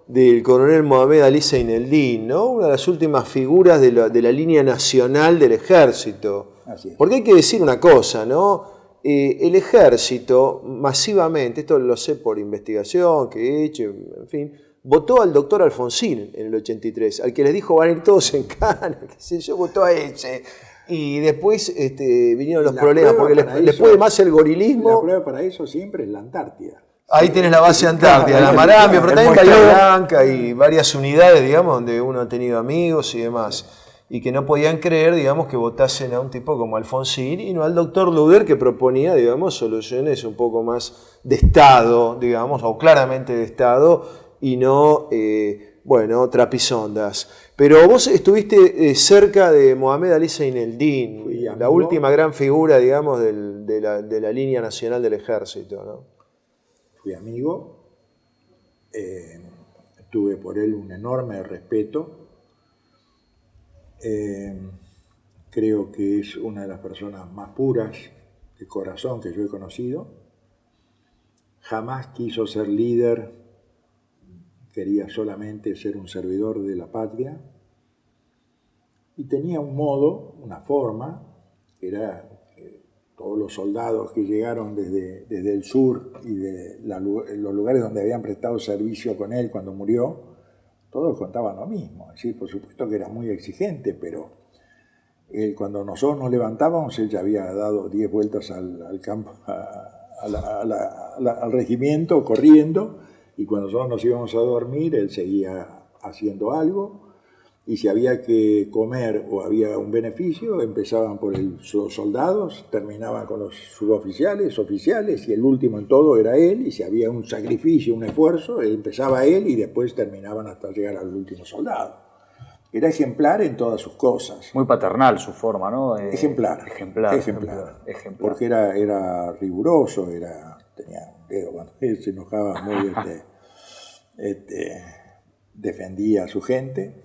del coronel Mohamed Ali Zaineldin, ¿no? Una de las últimas figuras de la línea nacional del ejército. Así es. Porque hay que decir una cosa, ¿no? El ejército masivamente, esto lo sé por investigación que he hecho, en fin, votó al doctor Alfonsín en el 83, al que les dijo van a ir todos en cana, qué sé yo, votó a ese. Y después vinieron los problemas, porque les puede más el gorilismo. La prueba para eso siempre es la Antártida. Ahí tenés la base antártica, la Marambia, pero también Bahía Blanca y varias unidades, digamos, donde uno ha tenido amigos y demás. Y que no podían creer, digamos, que votasen a un tipo como Alfonsín y no al doctor Luder, que proponía, digamos, soluciones un poco más de Estado, digamos, o claramente de Estado, y no, trapisondas. Pero vos estuviste cerca de Mohamed Ali Zaineldin, la última gran figura, digamos, de la línea nacional del ejército, ¿no? Fui amigo, tuve por él un enorme respeto. Creo que es una de las personas más puras de corazón que yo he conocido. Jamás quiso ser líder, quería solamente ser un servidor de la patria. Y tenía un modo, una forma, que era que todos los soldados que llegaron desde el sur y de los lugares donde habían prestado servicio con él cuando murió, todos contaban lo mismo. Es decir, por supuesto que era muy exigente, pero cuando nosotros nos levantábamos, él ya había dado 10 vueltas al campo, al regimiento, corriendo, y cuando nosotros nos íbamos a dormir, él seguía haciendo algo, y si había que comer o había un beneficio, empezaban por los soldados, terminaban con los suboficiales, oficiales, y el último en todo era él, y si había un sacrificio, un esfuerzo, empezaba él y después terminaban hasta llegar al último soldado. Era ejemplar en todas sus cosas. Muy paternal su forma, ¿no? Ejemplar. Porque era riguroso, tenía un dedo cuando él se enojaba muy, defendía a su gente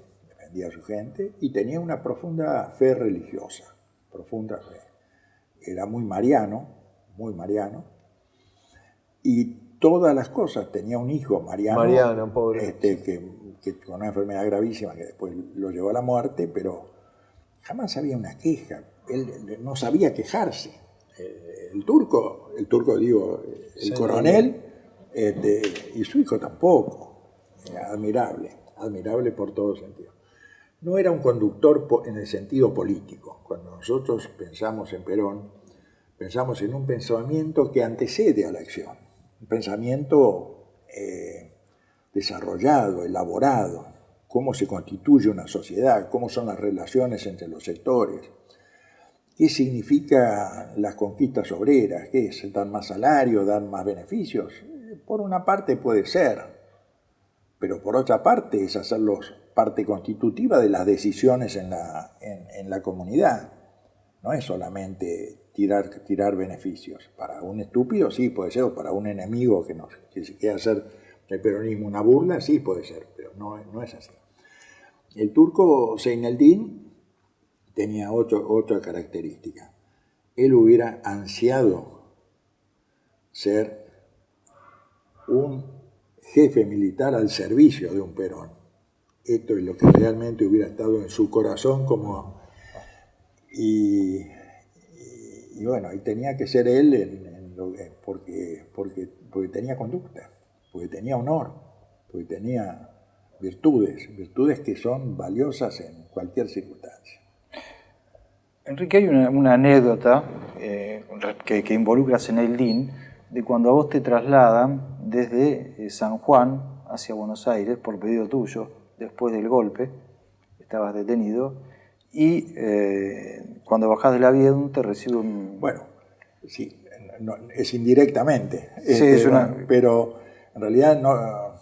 y tenía una profunda fe religiosa, profunda fe. Era muy mariano, y todas las cosas, tenía un hijo mariano pobre. Que con una enfermedad gravísima que después lo llevó a la muerte, pero jamás había una queja, él no sabía quejarse. El turco digo, el coronel, y su hijo tampoco. Admirable por todo sentido. No era un conductor en el sentido político. Cuando nosotros pensamos en Perón, pensamos en un pensamiento que antecede a la acción, un pensamiento desarrollado, elaborado, cómo se constituye una sociedad, cómo son las relaciones entre los sectores, qué significa las conquistas obreras, qué es dar más salario, dar más beneficios. Por una parte puede ser, pero por otra parte es hacerlos parte constitutiva de las decisiones en la comunidad. No es solamente tirar beneficios. Para un estúpido sí puede ser, o para un enemigo que se quiera hacer el peronismo una burla, sí puede ser, pero no es así. El turco Zaineldin tenía otra característica. Él hubiera ansiado ser un jefe militar al servicio de un Perón. Esto es lo que realmente hubiera estado en su corazón y bueno, y tenía que ser él porque tenía conducta, porque tenía honor, porque tenía virtudes que son valiosas en cualquier circunstancia. Enrique, hay una anécdota que involucra a Zeneldín, de cuando a vos te trasladan desde San Juan hacia Buenos Aires por pedido tuyo, después del golpe, estabas detenido, y cuando bajás del avión te recibe un... Bueno, sí, no, es indirectamente, Sí, es pero en realidad no.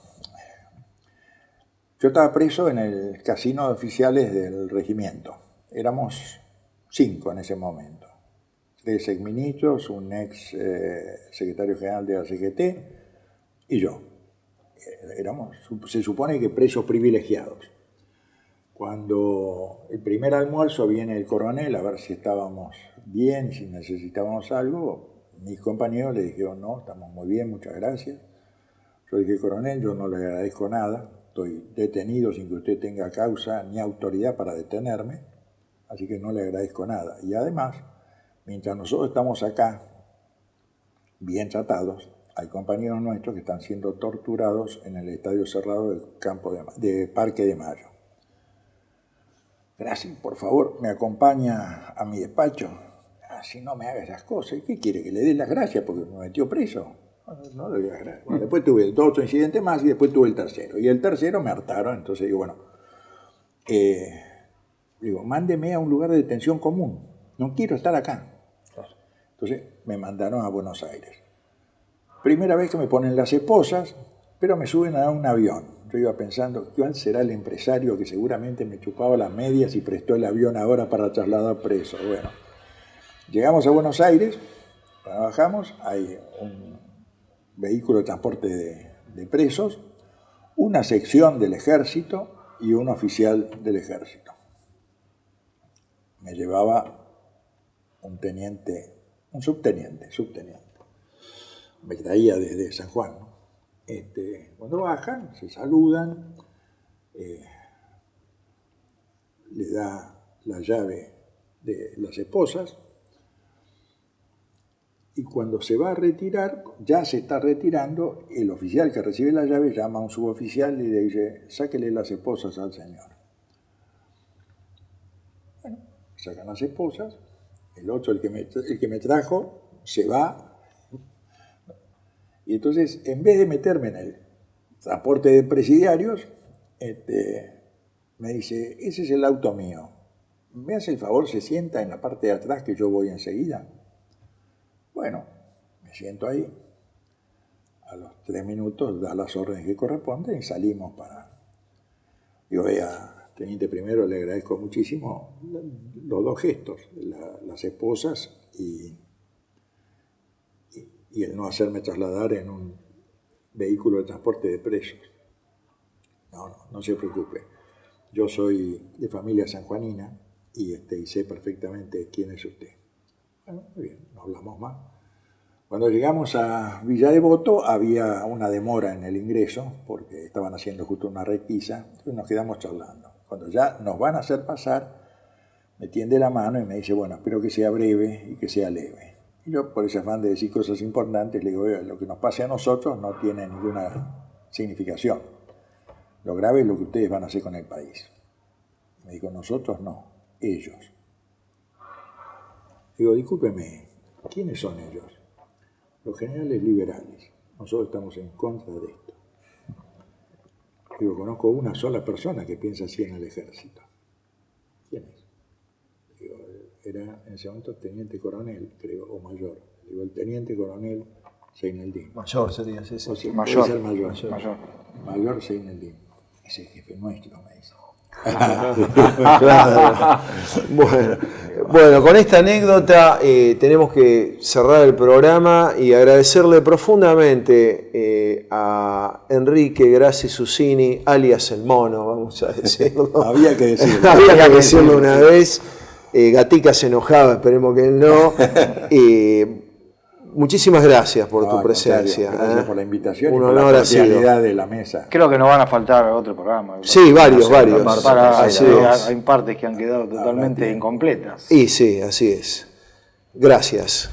Yo estaba preso en el casino de oficiales del regimiento. Éramos 5 en ese momento. 3 exministros, un ex secretario general de la CGT y yo. Éramos, se supone que presos privilegiados. Cuando el primer almuerzo viene el coronel a ver si estábamos bien, si necesitábamos algo, mis compañeros le dijeron, no, estamos muy bien, muchas gracias. Yo dije, coronel, yo no le agradezco nada, estoy detenido sin que usted tenga causa ni autoridad para detenerme, así que no le agradezco nada. Y además, mientras nosotros estamos acá, bien tratados, hay compañeros nuestros que están siendo torturados en el estadio cerrado de Parque de Mayo. Gracias, por favor, me acompaña a mi despacho. Si no me haga esas cosas, ¿qué quiere? ¿Que le dé las gracias porque me metió preso? No le doy las gracias. Bueno, después tuve 2 incidentes más y después tuve el tercero. Y el tercero me hartaron, entonces digo, bueno, mándeme a un lugar de detención común. No quiero estar acá. Entonces me mandaron a Buenos Aires. Primera vez que me ponen las esposas, pero me suben a un avión. Yo iba pensando, ¿cuál será el empresario que seguramente me chupaba las medias y prestó el avión ahora para trasladar preso? Bueno, llegamos a Buenos Aires, trabajamos, hay un vehículo de transporte de presos, una sección del ejército y un oficial del ejército. Me llevaba un subteniente. Me traía desde San Juan, ¿no? Cuando bajan, se saludan, le da la llave de las esposas y cuando se va a retirar, ya se está retirando, el oficial que recibe la llave llama a un suboficial y le dice, sáquele las esposas al señor. Bueno, sacan las esposas, el otro, el que me trajo, se va. Y entonces, en vez de meterme en el transporte de presidiarios, me dice, ese es el auto mío. ¿Me hace el favor, se sienta en la parte de atrás que yo voy enseguida? Bueno, me siento ahí. A los 3 minutos da las órdenes que corresponden y salimos para... Yo vea, teniente primero, le agradezco muchísimo los 2 gestos, las esposas y el no hacerme trasladar en un vehículo de transporte de presos. No se preocupe. Yo soy de familia sanjuanina y sé perfectamente quién es usted. Bueno, muy bien, no hablamos más. Cuando llegamos a Villa Devoto había una demora en el ingreso porque estaban haciendo justo una requisa, entonces nos quedamos charlando. Cuando ya nos van a hacer pasar, me tiende la mano y me dice, bueno, espero que sea breve y que sea leve. Y yo, por ese afán de decir cosas importantes, le digo, lo que nos pase a nosotros no tiene ninguna significación. Lo grave es lo que ustedes van a hacer con el país. Me dijo, nosotros no, ellos. Digo, discúlpeme, ¿quiénes son ellos? Los generales liberales. Nosotros estamos en contra de esto. Digo, conozco una sola persona que piensa así en el ejército. ¿Quién es? Digo, era en ese momento teniente coronel, creo, o mayor. Digo, el teniente coronel Zeneldín. Mayor sería, sí. Mayor. Mayor Zeneldín. Ese jefe nuestro, me dice. Claro. Bueno, con esta anécdota tenemos que cerrar el programa y agradecerle profundamente a Enrique Grassi Susini, alias El Mono, vamos a decirlo. Había que decirlo. Había que decirlo una vez. Gatica se enojaba, esperemos que él no. Muchísimas gracias por tu presencia. Gracias por la invitación Un y por honor la ha sido. cordialidad de la mesa. Creo que nos van a faltar otro programa. Sí, varios. Hay partes que han quedado totalmente incompletas. Y sí, así es. Gracias.